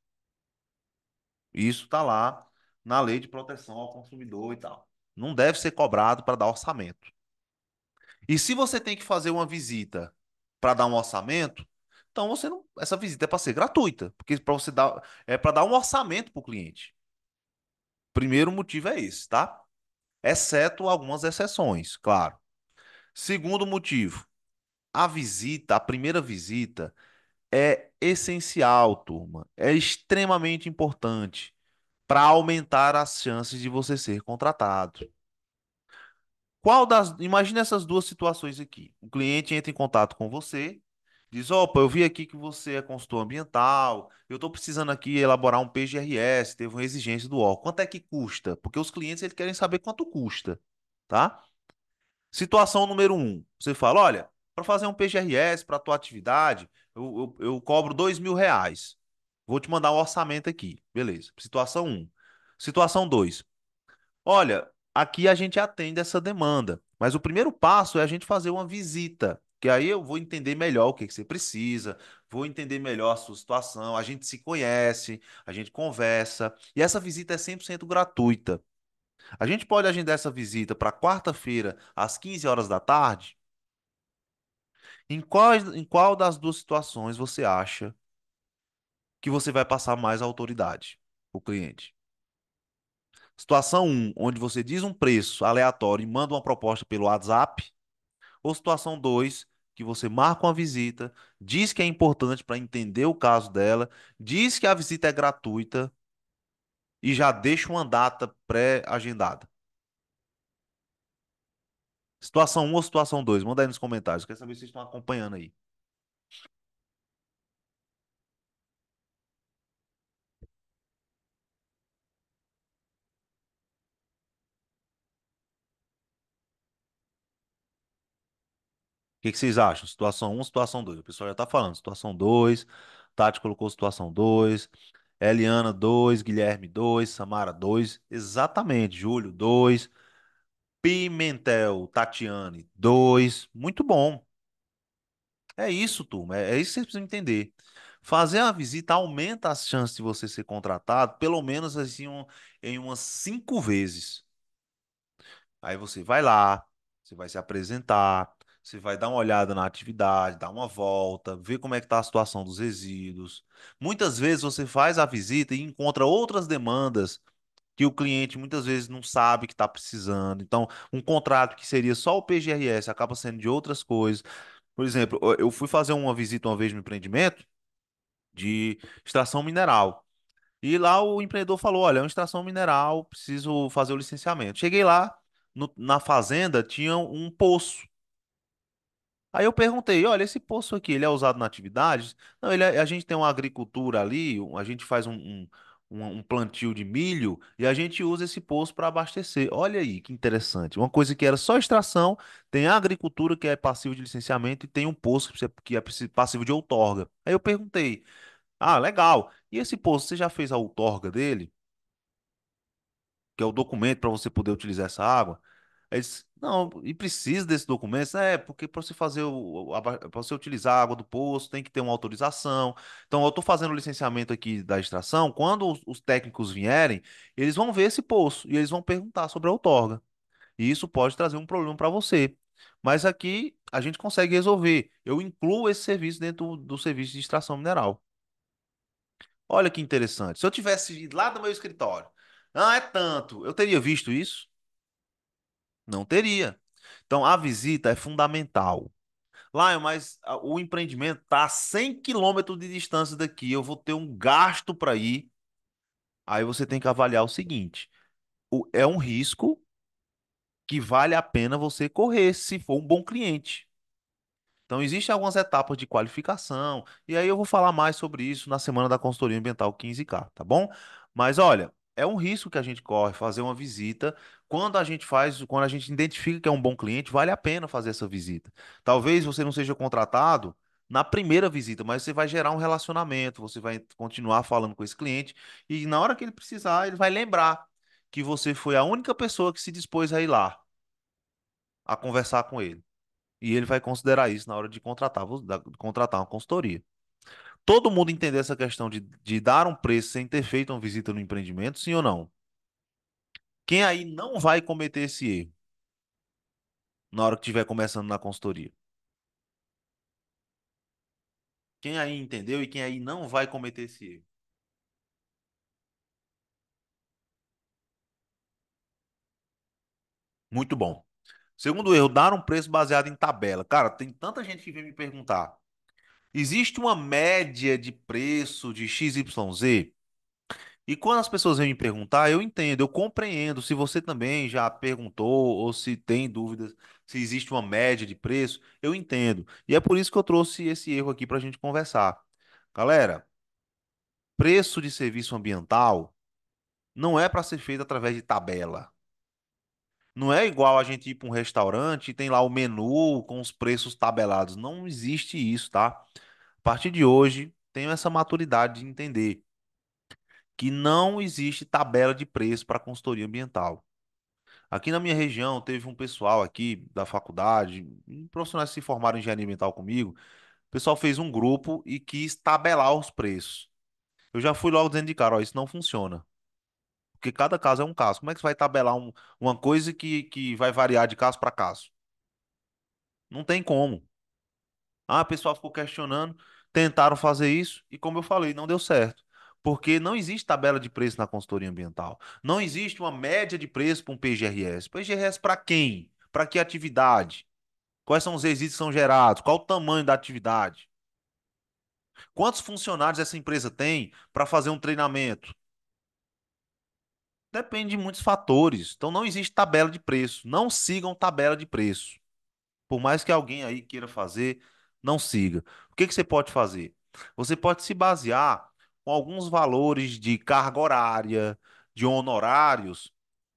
Isso está lá na Lei de Proteção ao Consumidor e tal. Não deve ser cobrado para dar orçamento. E se você tem que fazer uma visita para dar um orçamento, então você não, essa visita é para ser gratuita, porque para você dar é para dar um orçamento para o cliente. Primeiro motivo é esse, tá? Exceto algumas exceções, claro. Segundo motivo, a visita, a primeira visita é essencial, turma. É extremamente importante para aumentar as chances de você ser contratado. Qual das. Imagina essas duas situações aqui. O cliente entra em contato com você, diz: Opa, eu vi aqui que você é consultor ambiental, eu estou precisando aqui elaborar um PGRS, teve uma exigência do órgão. Quanto é que custa? Porque os clientes eles querem saber quanto custa, tá? Situação número um: você fala: Olha, para fazer um PGRS para a tua atividade, eu cobro R$ 2.000. Vou te mandar um orçamento aqui. Beleza. Situação um. Situação 2: Olha, aqui a gente atende essa demanda, mas o primeiro passo é a gente fazer uma visita, que aí eu vou entender melhor o que que você precisa, vou entender melhor a sua situação, a gente se conhece, a gente conversa, e essa visita é 100% gratuita. A gente pode agendar essa visita para quarta-feira, às 15 horas da tarde? Em qual das duas situações você acha que você vai passar mais autoridade para o cliente? Situação um, onde você diz um preço aleatório e manda uma proposta pelo WhatsApp. Ou situação 2, que você marca uma visita, diz que é importante para entender o caso dela, diz que a visita é gratuita e já deixa uma data pré-agendada. Situação um ou situação 2? Manda aí nos comentários. Quero saber se vocês estão acompanhando aí. O que que vocês acham? Situação um ou situação 2? O pessoal já está falando. Situação 2. Tati colocou situação 2. Eliana 2. Guilherme 2. Samara 2. Exatamente. Júlio 2. Pimentel, Tatiane 2. Muito bom. É isso, turma. É isso que vocês precisam entender. Fazer uma visita aumenta as chances de você ser contratado, pelo menos assim, em umas 5 vezes. Aí você vai lá, você vai se apresentar, você vai dar uma olhada na atividade, dar uma volta, ver como é que está a situação dos resíduos. Muitas vezes você faz a visita e encontra outras demandas que o cliente muitas vezes não sabe que está precisando. Então, um contrato que seria só o PGRS acaba sendo de outras coisas. Por exemplo, eu fui fazer uma visita uma vez no empreendimento de extração mineral. E lá o empreendedor falou: Olha, é uma extração mineral, preciso fazer o licenciamento. Cheguei lá, na fazenda tinha um poço. Aí eu perguntei: Olha, esse poço aqui, ele é usado na atividade? Não, a gente tem uma agricultura ali, a gente faz um plantio de milho e a gente usa esse poço para abastecer. Olha aí, que interessante. Uma coisa que era só extração, tem a agricultura que é passivo de licenciamento e tem um poço que é passivo de outorga. Aí eu perguntei: Ah, legal. E esse poço, você já fez a outorga dele? Que é o documento para você poder utilizar essa água? Aí disse, não, e precisa desse documento? É, porque para você fazer para você utilizar a água do poço, tem que ter uma autorização. Então, eu estou fazendo o licenciamento aqui da extração. Quando os técnicos vierem, eles vão ver esse poço e eles vão perguntar sobre a outorga. E isso pode trazer um problema para você. Mas aqui a gente consegue resolver. Eu incluo esse serviço dentro do serviço de extração mineral. Olha que interessante. Se eu tivesse ido lá do meu escritório, ah, é tanto, eu teria visto isso? Não teria. Então, a visita é fundamental. Lá, mas o empreendimento está a 100 quilômetros de distância daqui. Eu vou ter um gasto para ir. Aí você tem que avaliar o seguinte: é um risco que vale a pena você correr se for um bom cliente. Então, existem algumas etapas de qualificação, e aí eu vou falar mais sobre isso na semana da consultoria ambiental 15K, tá bom? Mas olha, é um risco que a gente corre fazer uma visita. Quando a gente identifica que é um bom cliente, vale a pena fazer essa visita. Talvez você não seja contratado na primeira visita, mas você vai gerar um relacionamento, você vai continuar falando com esse cliente e na hora que ele precisar, ele vai lembrar que você foi a única pessoa que se dispôs a ir lá, a conversar com ele. E ele vai considerar isso na hora de contratar, contratar uma consultoria. Todo mundo entender essa questão de dar um preço sem ter feito uma visita no empreendimento, sim ou não? Quem aí não vai cometer esse erro na hora que estiver começando na consultoria? Quem aí entendeu e quem aí não vai cometer esse erro? Muito bom. Segundo erro, dar um preço baseado em tabela. Cara, tem tanta gente que vem me perguntar: existe uma média de preço de XYZ? E quando as pessoas vêm me perguntar, eu entendo, eu compreendo. Se você também já perguntou ou se tem dúvidas se existe uma média de preço, eu entendo. E é por isso que eu trouxe esse erro aqui para a gente conversar. Galera, preço de serviço ambiental não é para ser feito através de tabela. Não é igual a gente ir para um restaurante e tem lá o menu com os preços tabelados. Não existe isso, tá? A partir de hoje, tenho essa maturidade de entender que não existe tabela de preço para consultoria ambiental. Aqui na minha região, teve um pessoal aqui da faculdade, profissionais que se formaram em engenharia ambiental comigo. O pessoal fez um grupo e quis tabelar os preços. Eu já fui logo dizendo de cara, ó, isso não funciona. Porque cada caso é um caso. Como é que você vai tabelar uma coisa que vai variar de caso para caso? Não tem como. Ah, o pessoal ficou questionando, tentaram fazer isso e, como eu falei, não deu certo. Porque não existe tabela de preço na consultoria ambiental. Não existe uma média de preço para um PGRS. PGRS para quem? Para que atividade? Quais são os resíduos que são gerados? Qual o tamanho da atividade? Quantos funcionários essa empresa tem para fazer um treinamento? Depende de muitos fatores. Então não existe tabela de preço. Não sigam tabela de preço. Por mais que alguém aí queira fazer, não siga. O que que você pode fazer? Você pode se basear com alguns valores de carga horária, de honorários,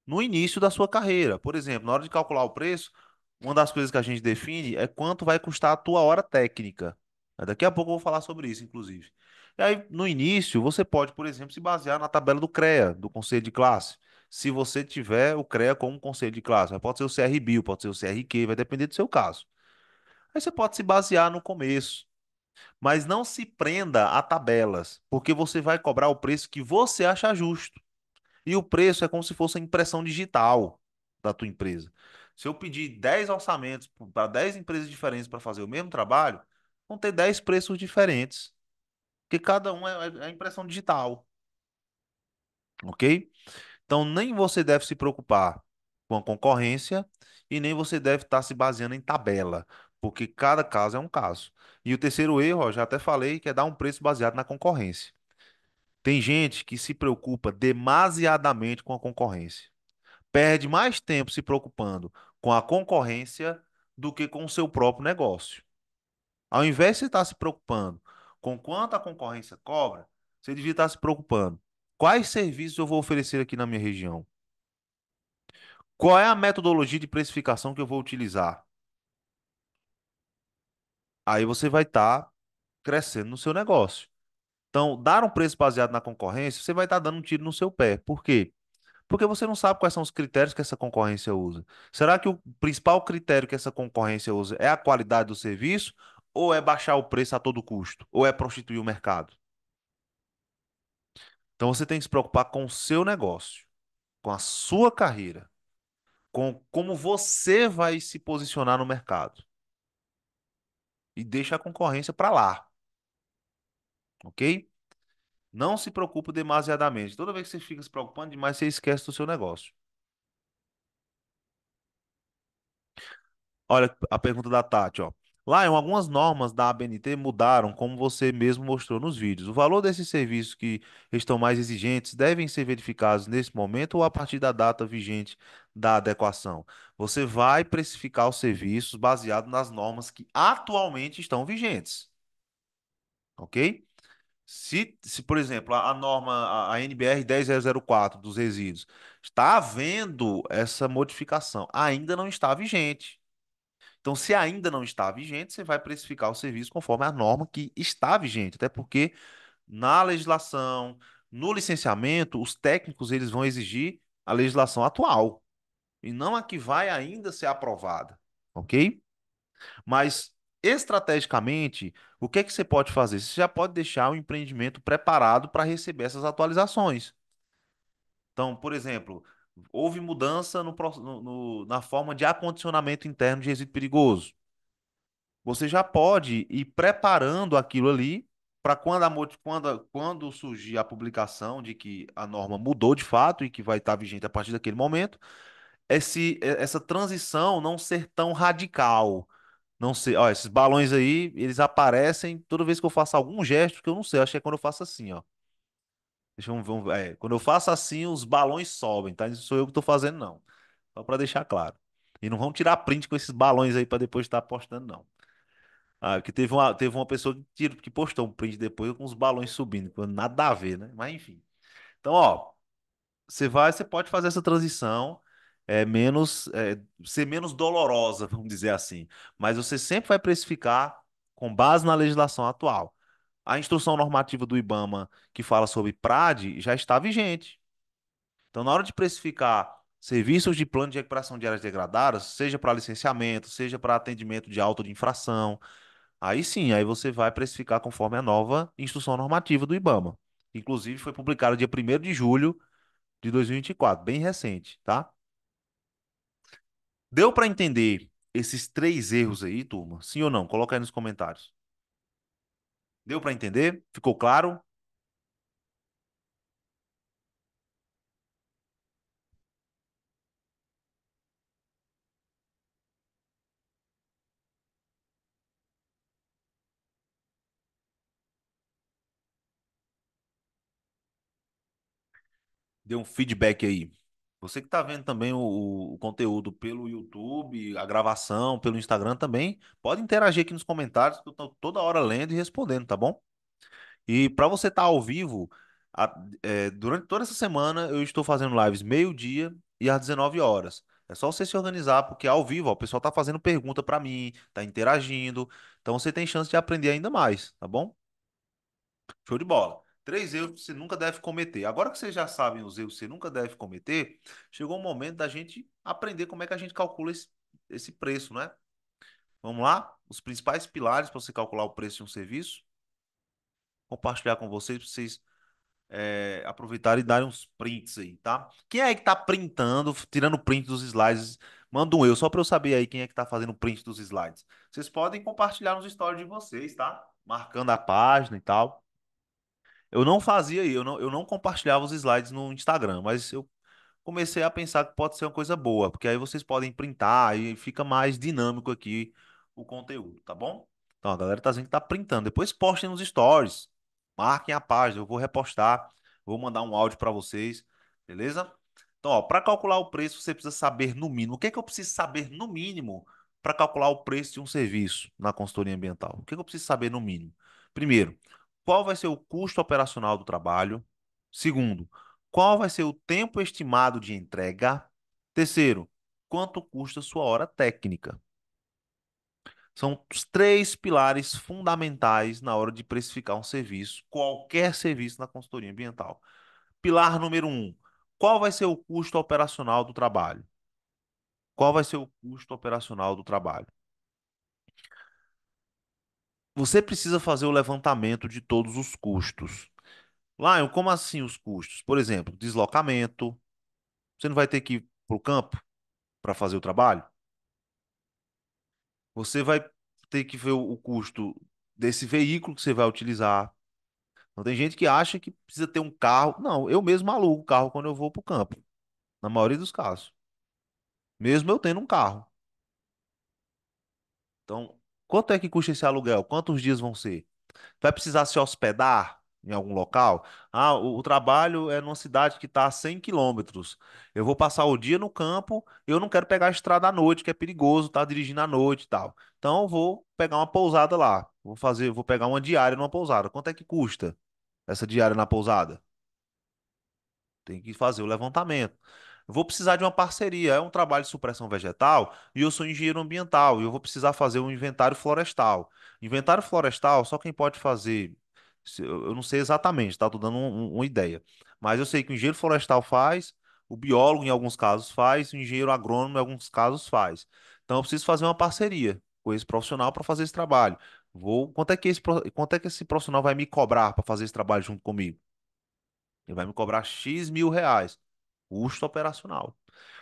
no início da sua carreira. Por exemplo, na hora de calcular o preço, uma das coisas que a gente define é quanto vai custar a tua hora técnica. Daqui a pouco eu vou falar sobre isso, inclusive. E aí, no início, você pode, por exemplo, se basear na tabela do CREA, do Conselho de Classe. Se você tiver o CREA como conselho de classe, mas pode ser o CRBio, pode ser o CRQ, vai depender do seu caso. Aí você pode se basear no começo, mas não se prenda a tabelas, porque você vai cobrar o preço que você acha justo. E o preço é como se fosse a impressão digital da tua empresa. Se eu pedir 10 orçamentos para 10 empresas diferentes para fazer o mesmo trabalho, vão ter 10 preços diferentes, porque cada um é impressão digital, ok? Então, nem você deve se preocupar com a concorrência e nem você deve estar se baseando em tabela, porque cada caso é um caso. E o terceiro erro, ó, já até falei, que é dar um preço baseado na concorrência. Tem gente que se preocupa demasiadamente com a concorrência. Perde mais tempo se preocupando com a concorrência do que com o seu próprio negócio. Ao invés de você estar se preocupando com quanto a concorrência cobra, você devia estar se preocupando. Quais serviços eu vou oferecer aqui na minha região? Qual é a metodologia de precificação que eu vou utilizar? Aí você vai estar crescendo no seu negócio. Então, dar um preço baseado na concorrência, você vai estar dando um tiro no seu pé. Por quê? Porque você não sabe quais são os critérios que essa concorrência usa. Será que o principal critério que essa concorrência usa é a qualidade do serviço? Ou é baixar o preço a todo custo? Ou é prostituir o mercado? Então você tem que se preocupar com o seu negócio, com a sua carreira, com como você vai se posicionar no mercado. E deixa a concorrência para lá, ok? Não se preocupe demasiadamente. Toda vez que você fica se preocupando demais, você esquece do seu negócio. Olha a pergunta da Tati, ó. Lion, algumas normas da ABNT mudaram, como você mesmo mostrou nos vídeos. O valor desses serviços que estão mais exigentes devem ser verificados nesse momento ou a partir da data vigente da adequação? Você vai precificar os serviços baseado nas normas que atualmente estão vigentes, ok? Se, por exemplo, a norma, a NBR 10004 dos resíduos, está havendo essa modificação, ainda não está vigente. Então, se ainda não está vigente, você vai precificar o serviço conforme a norma que está vigente, até porque na legislação, no licenciamento, os técnicos eles vão exigir a legislação atual e não a que vai ainda ser aprovada, ok? Mas estrategicamente, o que é que você pode fazer? Você já pode deixar o empreendimento preparado para receber essas atualizações. Então, por exemplo, houve mudança na forma de acondicionamento interno de resíduo perigoso. Você já pode ir preparando aquilo ali para quando surgir a publicação de que a norma mudou de fato e que vai estar vigente a partir daquele momento, essa transição não ser tão radical. Não sei, ó, esses balões aí, eles aparecem toda vez que eu faço algum gesto que eu não sei, acho que é quando eu faço assim, ó. Deixa eu ver, quando eu faço assim, os balões sobem, tá? Não sou eu que tô fazendo, não. Só para deixar claro. E não vamos tirar print com esses balões aí para depois estar postando, não. Ah, que teve uma pessoa que postou um print depois com os balões subindo, com nada a ver, né? Mas enfim. Então, ó, você pode fazer essa transição ser menos dolorosa, vamos dizer assim. Mas você sempre vai precificar com base na legislação atual. A instrução normativa do IBAMA que fala sobre PRAD já está vigente. Então, na hora de precificar serviços de plano de recuperação de áreas degradadas, seja para licenciamento, seja para atendimento de auto de infração, aí sim, aí você vai precificar conforme a nova instrução normativa do IBAMA. Inclusive, foi publicada dia 1º de julho de 2024, bem recente, tá? Deu para entender esses três erros aí, turma? Sim ou não? Coloca aí nos comentários. Deu para entender? Ficou claro? Deu um feedback aí. Você que está vendo também o conteúdo pelo YouTube, a gravação pelo Instagram também, pode interagir aqui nos comentários, que eu estou toda hora lendo e respondendo, tá bom? E para você estar ao vivo, durante toda essa semana eu estou fazendo lives meio-dia e às 19 horas. É só você se organizar, porque ao vivo, ó, o pessoal tá fazendo pergunta para mim, tá interagindo, então você tem chance de aprender ainda mais, tá bom? Show de bola. Três erros que você nunca deve cometer. Agora que vocês já sabem os erros que você nunca deve cometer, chegou o momento da gente aprender como é que a gente calcula esse preço, né? Vamos lá? Os principais pilares para você calcular o preço de um serviço. Compartilhar com vocês, para vocês aproveitarem e darem uns prints aí, tá? Quem é que tá printando, tirando print dos slides? Manda um eu, só para eu saber aí quem é que tá fazendo print dos slides. Vocês podem compartilhar nos stories de vocês, tá? Marcando a página e tal. Eu não fazia aí, eu não compartilhava os slides no Instagram, mas eu comecei a pensar que pode ser uma coisa boa, porque aí vocês podem printar e fica mais dinâmico aqui o conteúdo, tá bom? Então a galera tá dizendo que tá printando. Depois postem nos stories, marquem a página, eu vou repostar, vou mandar um áudio para vocês, beleza? Então, ó, para calcular o preço, você precisa saber no mínimo. O que é que eu preciso saber no mínimo para calcular o preço de um serviço na consultoria ambiental? O que é que eu preciso saber no mínimo? Primeiro, qual vai ser o custo operacional do trabalho? Segundo, qual vai ser o tempo estimado de entrega? Terceiro, quanto custa sua hora técnica? São os três pilares fundamentais na hora de precificar um serviço, qualquer serviço na consultoria ambiental. Pilar número um, qual vai ser o custo operacional do trabalho? Qual vai ser o custo operacional do trabalho? Você precisa fazer o levantamento de todos os custos. Lion, como assim os custos? Por exemplo, deslocamento. Você não vai ter que ir para o campo para fazer o trabalho? Você vai ter que ver o custo desse veículo que você vai utilizar. Não tem gente que acha que precisa ter um carro. Não, eu mesmo alugo o carro quando eu vou para o campo, na maioria dos casos. Mesmo eu tendo um carro. Então, quanto é que custa esse aluguel? Quantos dias vão ser? Vai precisar se hospedar em algum local? Ah, o trabalho é numa cidade que está a 100 quilômetros. Eu vou passar o dia no campo, eu não quero pegar a estrada à noite, que é perigoso estar dirigindo à noite e tal. Então, eu vou pegar uma pousada lá. Vou pegar uma diária numa pousada. Quanto é que custa essa diária na pousada? Tem que fazer o levantamento. eu vou precisar de uma parceria. É um trabalho de supressão vegetal e eu sou engenheiro ambiental e eu vou precisar fazer um inventário florestal. Inventário florestal, só quem pode fazer, eu não sei exatamente, tá? Tô dando uma ideia. Mas eu sei que o engenheiro florestal faz, o biólogo em alguns casos faz, o engenheiro agrônomo em alguns casos faz. Então eu preciso fazer uma parceria com esse profissional para fazer esse trabalho. Quanto é que esse profissional vai me cobrar para fazer esse trabalho junto comigo? Ele vai me cobrar X mil reais, custo operacional.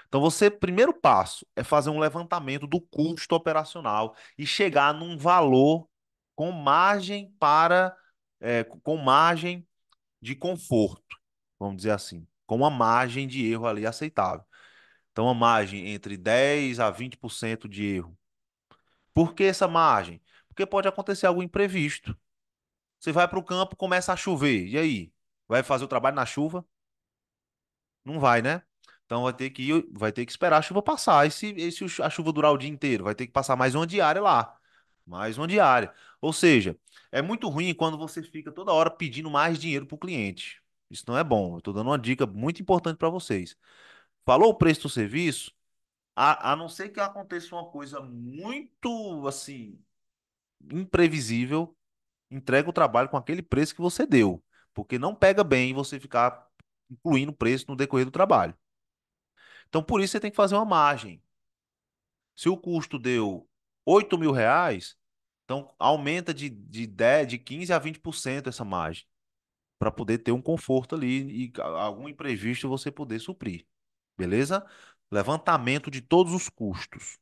Então, você, primeiro passo é fazer um levantamento do custo operacional e chegar num valor com margem com margem de conforto, vamos dizer assim, com uma margem de erro ali aceitável. Então, uma margem entre 10 a 20% de erro. Por que essa margem? Porque pode acontecer algo imprevisto. Você vai para o campo, começa a chover. E aí? Vai fazer o trabalho na chuva? Não vai, né? Então vai ter que esperar a chuva passar. A chuva durar o dia inteiro, vai ter que passar mais uma diária lá. Mais uma diária. Ou seja, é muito ruim quando você fica toda hora pedindo mais dinheiro para o cliente. Isso não é bom. Eu estou dando uma dica muito importante para vocês. Falou o preço do serviço, a não ser que aconteça uma coisa muito assim imprevisível, entrega o trabalho com aquele preço que você deu. Porque não pega bem você ficar incluindo o preço no decorrer do trabalho. Então, por isso, você tem que fazer uma margem. Se o custo deu R$ 8.000, então aumenta de 10, de 15 a 20% essa margem, para poder ter um conforto ali e algum imprevisto você poder suprir. Beleza? Levantamento de todos os custos.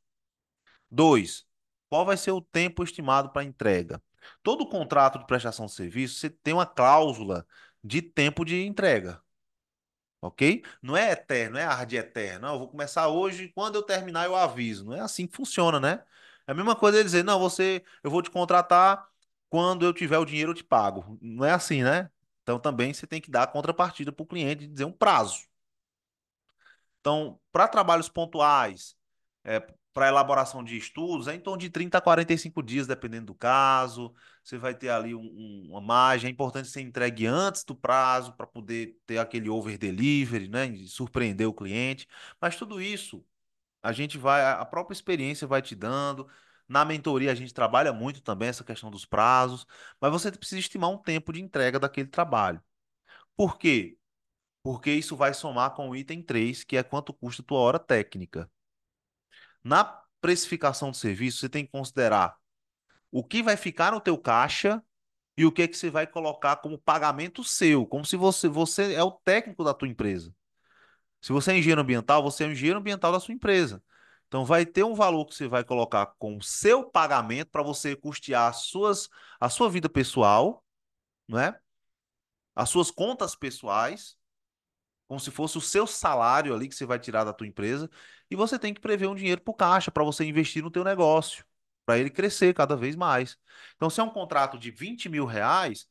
2. Qual vai ser o tempo estimado para entrega? Todo contrato de prestação de serviço, você tem uma cláusula de tempo de entrega. Ok? Não é eterno, não é ar de eterno. Não, eu vou começar hoje, quando eu terminar eu aviso. Não é assim que funciona, né? É a mesma coisa ele dizer, não, eu vou te contratar quando eu tiver o dinheiro eu te pago. Não é assim, né? Então também você tem que dar a contrapartida para o cliente e dizer um prazo. Então, para trabalhos pontuais, para elaboração de estudos, é em torno de 30 a 45 dias, dependendo do caso. Você vai ter ali uma margem. É importante que você entregue antes do prazo para poder ter aquele over delivery, né? E surpreender o cliente. Mas tudo isso a própria experiência vai te dando. Na mentoria a gente trabalha muito também essa questão dos prazos, mas você precisa estimar um tempo de entrega daquele trabalho. Por quê? Porque isso vai somar com o item 3, que é quanto custa a tua hora técnica. Na precificação do serviço, você tem que considerar o que vai ficar no teu caixa e o que é que você vai colocar como pagamento seu, como se você é o técnico da tua empresa. Se você é engenheiro ambiental, você é o engenheiro ambiental da sua empresa. Então vai ter um valor que você vai colocar com o seu pagamento para você custear a sua vida pessoal, não é? As suas contas pessoais, como se fosse o seu salário ali que você vai tirar da tua empresa, e você tem que prever um dinheiro para o caixa para você investir no teu negócio, para ele crescer cada vez mais. Então, se é um contrato de R$ 20.000,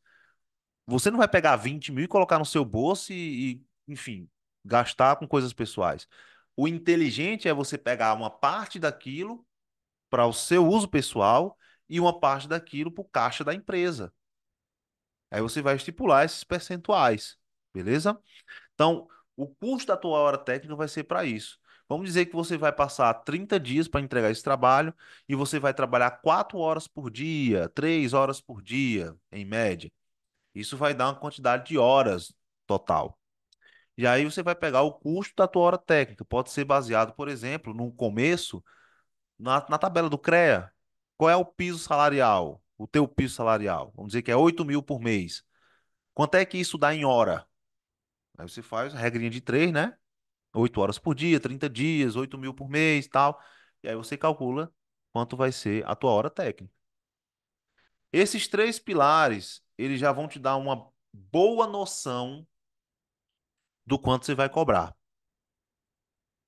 você não vai pegar 20 mil e colocar no seu bolso enfim, gastar com coisas pessoais. O inteligente é você pegar uma parte daquilo para o seu uso pessoal e uma parte daquilo para o caixa da empresa. Aí você vai estipular esses percentuais, beleza? Então, o custo da tua hora técnica vai ser para isso. Vamos dizer que você vai passar 30 dias para entregar esse trabalho e você vai trabalhar 4 horas por dia, 3 horas por dia, em média. Isso vai dar uma quantidade de horas total. E aí você vai pegar o custo da tua hora técnica. Pode ser baseado, por exemplo, no começo, na tabela do CREA. Qual é o piso salarial? O teu piso salarial. Vamos dizer que é 8.000 por mês. Quanto é que isso dá em hora? Aí você faz a regrinha de 3, né? 8 horas por dia, 30 dias, 8.000 por mês, tal. E aí você calcula quanto vai ser a tua hora técnica. Esses três pilares, eles já vão te dar uma boa noção do quanto você vai cobrar.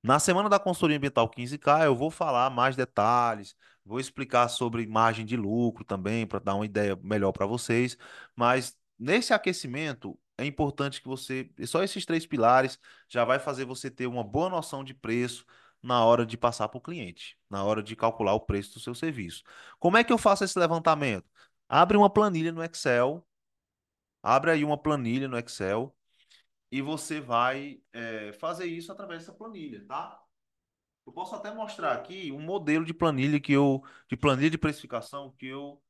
Na semana da consultoria ambiental 15K, eu vou falar mais detalhes, vou explicar sobre margem de lucro também, para dar uma ideia melhor para vocês. Mas nesse aquecimento, é importante que só esses três pilares já vai fazer você ter uma boa noção de preço na hora de passar para o cliente, na hora de calcular o preço do seu serviço. Como é que eu faço esse levantamento? Abre uma planilha no Excel, abre aí uma planilha no Excel e você vai fazer isso através dessa planilha, tá? Eu posso até mostrar aqui um modelo de planilha de planilha de precificação que eu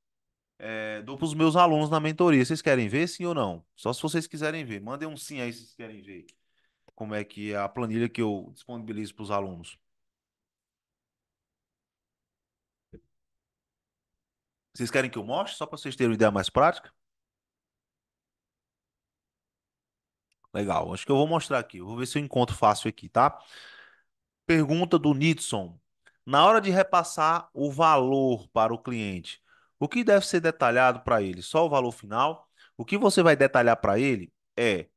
dou para os meus alunos na mentoria. Vocês querem ver, sim ou não? Só se vocês quiserem ver. Mandem um sim aí se vocês querem ver como é que é a planilha que eu disponibilizo para os alunos. Vocês querem que eu mostre? Só para vocês terem uma ideia mais prática? Legal, acho que eu vou mostrar aqui. Eu vou ver se eu encontro fácil aqui, tá? Pergunta do Nitson. Na hora de repassar o valor para o cliente, o que deve ser detalhado para ele? Só o valor final? O que você vai detalhar para ele é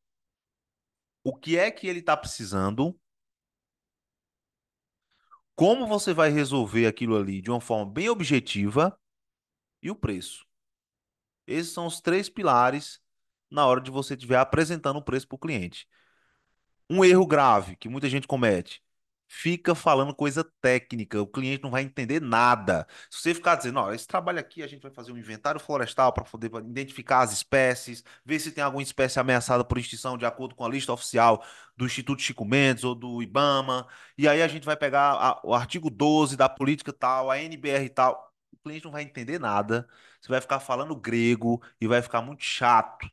o que é que ele está precisando, como você vai resolver aquilo ali de uma forma bem objetiva e o preço. Esses são os três pilares na hora de você estiver apresentando o preço para o cliente. Um erro grave que muita gente comete. Fica falando coisa técnica, o cliente não vai entender nada. Se você ficar dizendo, ó, esse trabalho aqui a gente vai fazer um inventário florestal para poder identificar as espécies, ver se tem alguma espécie ameaçada por extinção de acordo com a lista oficial do Instituto Chico Mendes ou do IBAMA, e aí a gente vai pegar o artigo 12 da política tal, a NBR tal. O cliente não vai entender nada. Você vai ficar falando grego e vai ficar muito chato.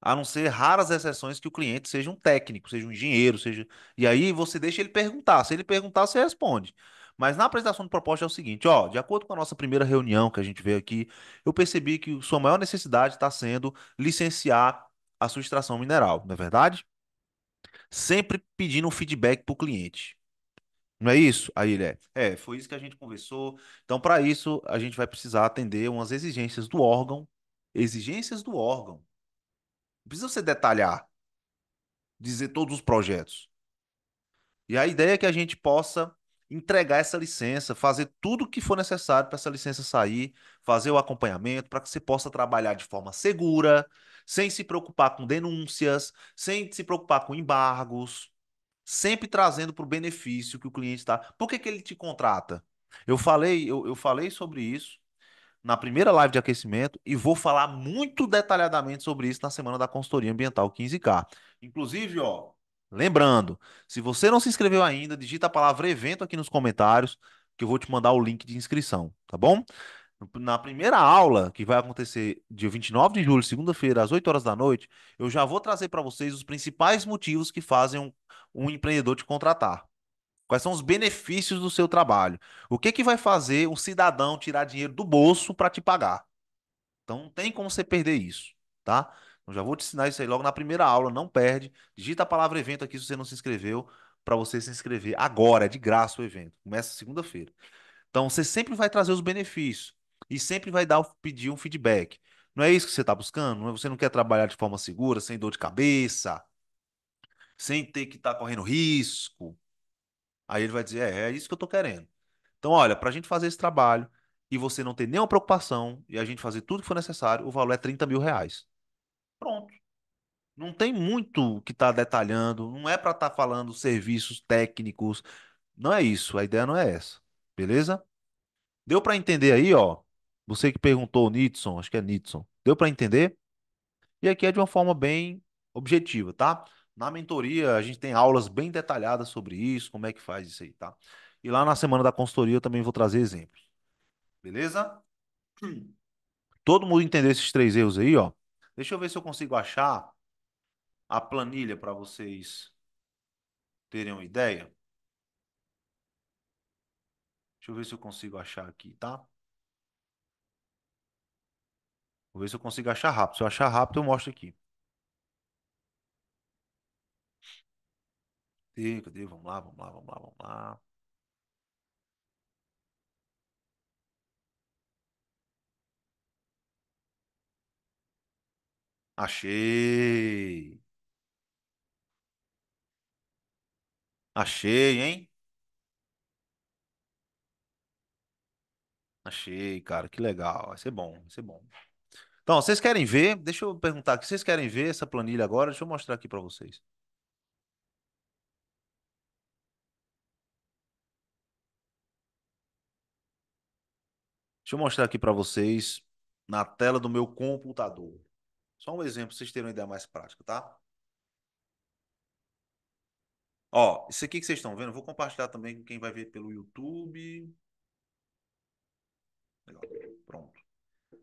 A não ser raras exceções que o cliente seja um técnico, seja um engenheiro, seja. E aí você deixa ele perguntar. Se ele perguntar, você responde. Mas na apresentação de proposta é o seguinte, ó, de acordo com a nossa primeira reunião que a gente veio aqui, eu percebi que sua maior necessidade está sendo licenciar a sua extração mineral, não é verdade? Sempre pedindo um feedback para o cliente. Não é isso? Aí ele foi isso que a gente conversou. Então, para isso, a gente vai precisar atender umas exigências do órgão. Exigências do órgão. Não precisa você detalhar, dizer todos os projetos. E a ideia é que a gente possa entregar essa licença, fazer tudo o que for necessário para essa licença sair, fazer o acompanhamento, para que você possa trabalhar de forma segura, sem se preocupar com denúncias, sem se preocupar com embargos, sempre trazendo para o benefício que o cliente está. Por que que ele te contrata? Eu falei sobre isso na primeira live de aquecimento e vou falar muito detalhadamente sobre isso na semana da consultoria ambiental 15K. Inclusive, ó, lembrando, se você não se inscreveu ainda, digita a palavra evento aqui nos comentários que eu vou te mandar o link de inscrição, tá bom? Na primeira aula, que vai acontecer dia 29 de julho, segunda-feira, às 8 horas da noite, eu já vou trazer para vocês os principais motivos que fazem um empreendedor te contratar. Quais são os benefícios do seu trabalho? O que que vai fazer um cidadão tirar dinheiro do bolso para te pagar? Então não tem como você perder isso, tá? Eu já vou te ensinar isso aí logo na primeira aula, não perde. Digita a palavra evento aqui se você não se inscreveu, para você se inscrever agora, é de graça o evento. Começa segunda-feira. Então você sempre vai trazer os benefícios e sempre vai pedir um feedback. Não é isso que você está buscando? Você não quer trabalhar de forma segura, sem dor de cabeça, sem ter que estar correndo risco. Aí ele vai dizer: é isso que eu tô querendo. Então, olha, para a gente fazer esse trabalho e você não ter nenhuma preocupação e a gente fazer tudo que for necessário, o valor é R$ 30.000. Pronto. Não tem muito que tá detalhando, não é para estar falando serviços técnicos, não é isso, a ideia não é essa. Beleza? Deu para entender aí, ó? Você que perguntou, Nitson, acho que é Nitson. Deu para entender? E aqui é de uma forma bem objetiva, tá? Na mentoria, a gente tem aulas bem detalhadas sobre isso, como é que faz isso aí, tá? E lá na semana da consultoria eu também vou trazer exemplos, beleza? Todo mundo entendeu esses três erros aí, ó? Deixa eu ver se eu consigo achar a planilha para vocês terem uma ideia. Deixa eu ver se eu consigo achar aqui, tá? Vou ver se eu consigo achar rápido. Se eu achar rápido, eu mostro aqui. Cadê? Vamos lá, vamos lá, vamos lá, vamos lá. Achei! Achei, hein? Achei, cara, que legal. Vai ser bom, vai ser bom. Então, vocês querem ver? Deixa eu perguntar aqui. Vocês querem ver essa planilha agora? Deixa eu mostrar aqui para vocês. Deixa eu mostrar aqui para vocês na tela do meu computador. Só um exemplo, pra vocês terem uma ideia mais prática, tá? Ó, isso aqui que vocês estão vendo, eu vou compartilhar também com quem vai ver pelo YouTube. Legal. Pronto.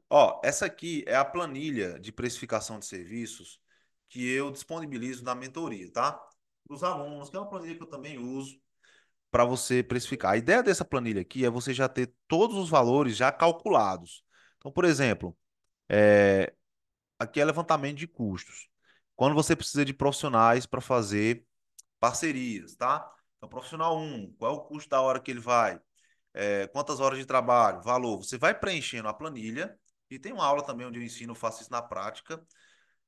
Ó, essa aqui é a planilha de precificação de serviços que eu disponibilizo na mentoria, tá? Os alunos, que é uma planilha que eu também uso para você precificar. A ideia dessa planilha aqui é você já ter todos os valores já calculados. Então, por exemplo, aqui é levantamento de custos. Quando você precisa de profissionais para fazer parcerias, tá? Então, profissional um, qual é o custo da hora que ele vai? Quantas horas de trabalho? Valor. Você vai preenchendo a planilha e tem uma aula também onde eu ensino, eu faço isso na prática.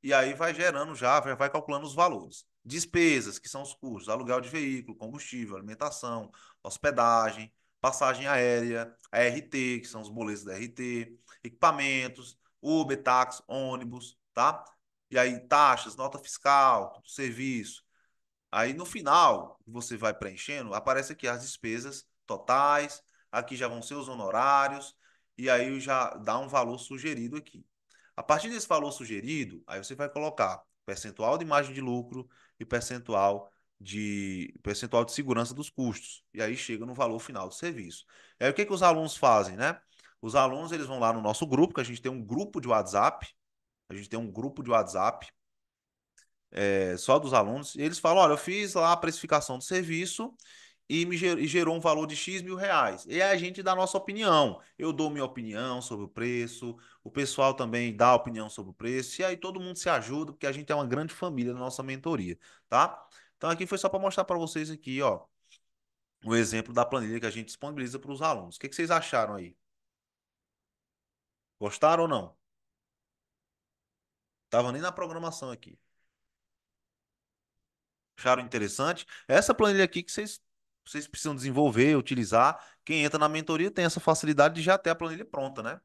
E aí vai gerando já, vai calculando os valores. Despesas, que são os custos, aluguel de veículo, combustível, alimentação, hospedagem, passagem aérea, a RT, que são os boletos da RT, equipamentos, Uber, táxi, ônibus, tá? E aí taxas, nota fiscal, serviço. Aí no final, você vai preenchendo, aparece aqui as despesas totais, aqui já vão ser os honorários, e aí já dá um valor sugerido aqui. A partir desse valor sugerido, aí você vai colocar percentual de margem de lucro e percentual de segurança dos custos. E aí chega no valor final do serviço. Aí o que que os alunos fazem, né? Os alunos eles vão lá no nosso grupo, que a gente tem um grupo de WhatsApp, a gente tem um grupo de WhatsApp só dos alunos, e eles falam: olha, eu fiz lá a precificação do serviço e gerou um valor de X mil reais. E aí a gente dá a nossa opinião. Eu dou minha opinião sobre o preço, o pessoal também dá a opinião sobre o preço, e aí todo mundo se ajuda, porque a gente é uma grande família na nossa mentoria, tá? Então aqui foi só para mostrar para vocês aqui, ó, o exemplo da planilha que a gente disponibiliza para os alunos. O que que vocês acharam aí? Gostaram ou não? Tava nem na programação aqui. Acharam interessante? Essa planilha aqui que vocês precisam desenvolver, utilizar. Quem entra na mentoria tem essa facilidade de já ter a planilha pronta, né?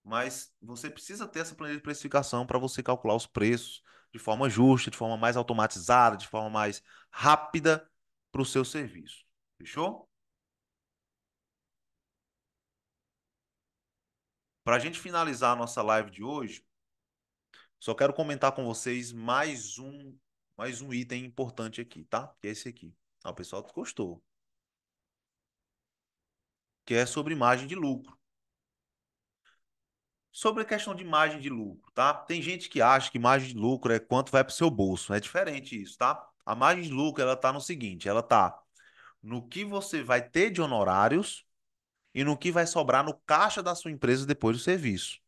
Mas você precisa ter essa planilha de precificação para você calcular os preços de forma justa, de forma mais automatizada, de forma mais rápida para o seu serviço. Fechou? Para a gente finalizar a nossa live de hoje, só quero comentar com vocês mais um item importante aqui, tá? Que é esse aqui. Ah, o pessoal gostou. Que é sobre margem de lucro. Sobre a questão de margem de lucro, tá? Tem gente que acha que margem de lucro é quanto vai para o seu bolso. É diferente isso, tá? A margem de lucro, ela tá no seguinte, ela tá no que você vai ter de honorários e no que vai sobrar no caixa da sua empresa depois do serviço.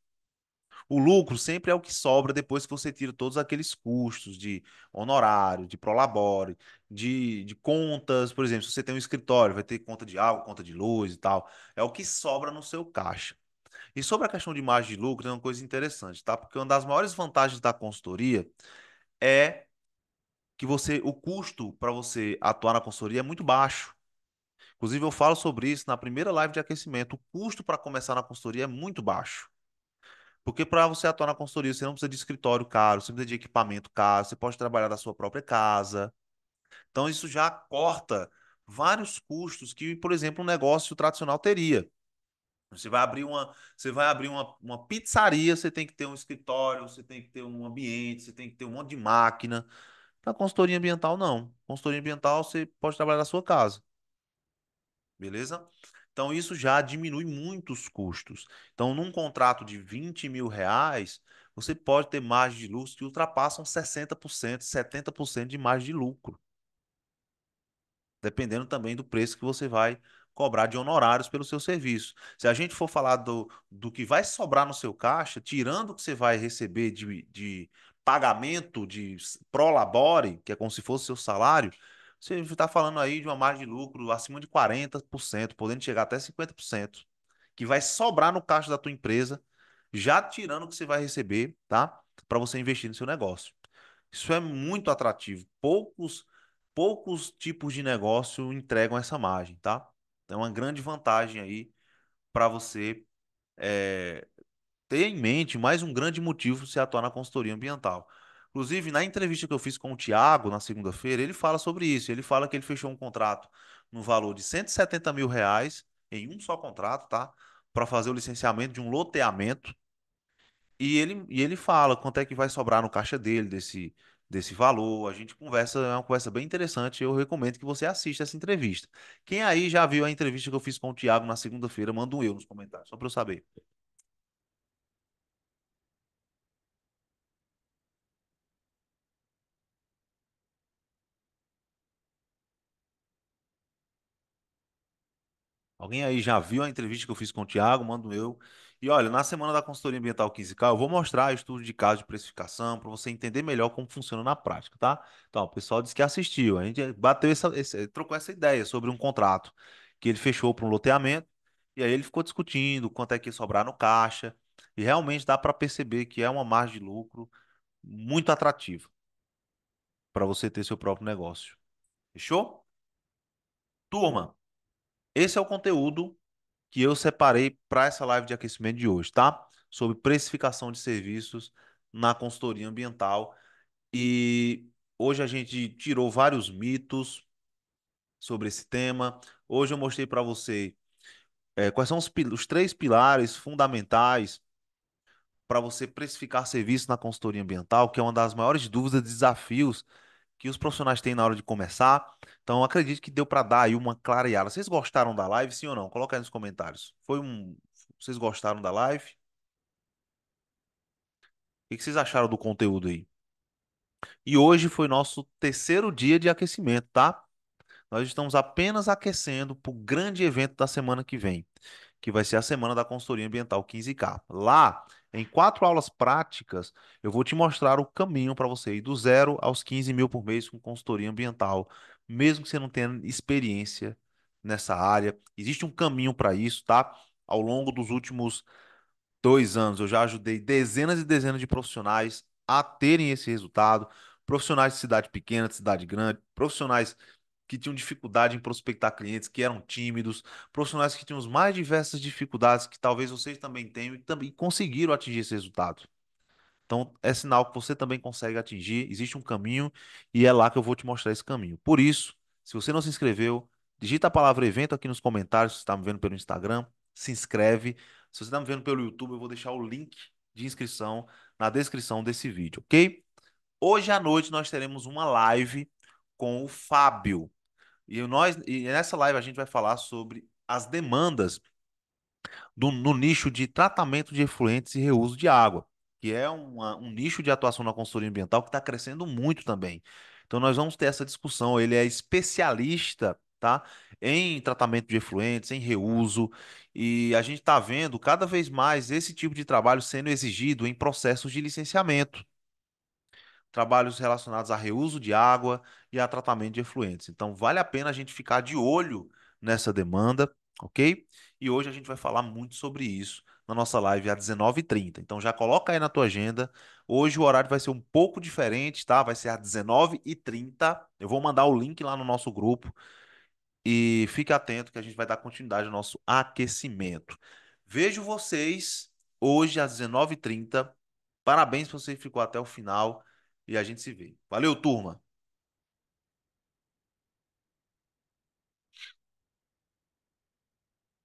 O lucro sempre é o que sobra depois que você tira todos aqueles custos de honorário, de prolabore, de contas. Por exemplo, se você tem um escritório, vai ter conta de água, conta de luz e tal. É o que sobra no seu caixa. E sobre a questão de margem de lucro, é uma coisa interessante, tá? Porque uma das maiores vantagens da consultoria é que o custo para você atuar na consultoria é muito baixo. Inclusive, eu falo sobre isso na primeira live de aquecimento. O custo para começar na consultoria é muito baixo. Porque para você atuar na consultoria, você não precisa de escritório caro, você não precisa de equipamento caro, você pode trabalhar da sua própria casa. Então, isso já corta vários custos que, por exemplo, um negócio tradicional teria. Você vai abrir uma pizzaria, você tem que ter um escritório, você tem que ter um ambiente, você tem que ter um monte de máquina. Na consultoria ambiental, não. Consultoria ambiental, você pode trabalhar na sua casa, beleza? Então, isso já diminui muito os custos. Então, num contrato de 20 mil reais, você pode ter margens de lucro que ultrapassam 60%, 70% de margem de lucro, dependendo também do preço que você vai cobrar de honorários pelo seu serviço. Se a gente for falar do que vai sobrar no seu caixa, tirando o que você vai receber de pagamento de prolabore, que é como se fosse seu salário, você está falando aí de uma margem de lucro acima de 40%, podendo chegar até 50%, que vai sobrar no caixa da tua empresa, já tirando o que você vai receber, tá? Para você investir no seu negócio. Isso é muito atrativo. Poucos tipos de negócio entregam essa margem, tá? É uma grande vantagem aí para você é, ter em mente mais um grande motivo para você atuar na consultoria ambiental. Inclusive, na entrevista que eu fiz com o Tiago na segunda-feira, ele fala sobre isso. Ele fala que ele fechou um contrato no valor de 170 mil reais em um só contrato, tá? Para fazer o licenciamento de um loteamento. E ele fala quanto é que vai sobrar no caixa dele desse valor. A gente conversa, é uma conversa bem interessante. Eu recomendo que você assista essa entrevista. Quem aí já viu a entrevista que eu fiz com o Thiago na segunda-feira, manda um eu nos comentários, só para eu saber. Alguém aí já viu a entrevista que eu fiz com o Thiago? Mando eu. E olha, na semana da consultoria ambiental 15K, eu vou mostrar estudo de caso de precificação para você entender melhor como funciona na prática, tá? Então, o pessoal disse que assistiu. A gente bateu trocou essa ideia sobre um contrato que ele fechou para um loteamento. E aí ele ficou discutindo quanto é que ia sobrar no caixa. E realmente dá para perceber que é uma margem de lucro muito atrativa para você ter seu próprio negócio. Fechou? Turma, esse é o conteúdo que eu separei para essa live de aquecimento de hoje, tá? Sobre precificação de serviços na consultoria ambiental. E hoje a gente tirou vários mitos sobre esse tema. Hoje eu mostrei para você quais são os três pilares fundamentais para você precificar serviço na consultoria ambiental, que é uma das maiores dúvidas e desafios que os profissionais têm na hora de começar. Então, eu acredito que deu para dar aí uma clareada. Vocês gostaram da live, sim ou não? Coloca aí nos comentários. Vocês gostaram da live? O que vocês acharam do conteúdo aí? E hoje foi nosso terceiro dia de aquecimento, tá? Nós estamos apenas aquecendo para o grande evento da semana que vem, que vai ser a Semana da Consultoria Ambiental 15K. Lá, em 4 aulas práticas, eu vou te mostrar o caminho para você ir do 0 aos 15 mil por mês com consultoria ambiental, mesmo que você não tenha experiência nessa área. Existe um caminho para isso, tá? Ao longo dos últimos 2 anos, eu já ajudei dezenas e dezenas de profissionais a terem esse resultado. Profissionais de cidade pequena, de cidade grande, profissionais que tinham dificuldade em prospectar clientes, que eram tímidos, profissionais que tinham as mais diversas dificuldades que talvez vocês também tenham e também conseguiram atingir esse resultado. Então, é sinal que você também consegue atingir, existe um caminho e é lá que eu vou te mostrar esse caminho. Por isso, se você não se inscreveu, digita a palavra evento aqui nos comentários, se você está me vendo pelo Instagram, se inscreve. Se você está me vendo pelo YouTube, eu vou deixar o link de inscrição na descrição desse vídeo, ok? Hoje à noite nós teremos uma live com o Fábio. E nessa live a gente vai falar sobre as demandas no nicho de tratamento de efluentes e reuso de água, que é um nicho de atuação na consultoria ambiental que está crescendo muito também. Então nós vamos ter essa discussão. Ele é especialista, tá, em tratamento de efluentes, em reuso, e a gente está vendo cada vez mais esse tipo de trabalho sendo exigido em processos de licenciamento, trabalhos relacionados a reuso de água e a tratamento de efluentes. Então, vale a pena a gente ficar de olho nessa demanda, ok? E hoje a gente vai falar muito sobre isso na nossa live às 19h30. Então, já coloca aí na tua agenda. Hoje o horário vai ser um pouco diferente, tá? Vai ser às 19h30. Eu vou mandar o link lá no nosso grupo e fique atento que a gente vai dar continuidade ao nosso aquecimento. Vejo vocês hoje às 19h30. Parabéns se você ficou até o final e a gente se vê. Valeu, turma!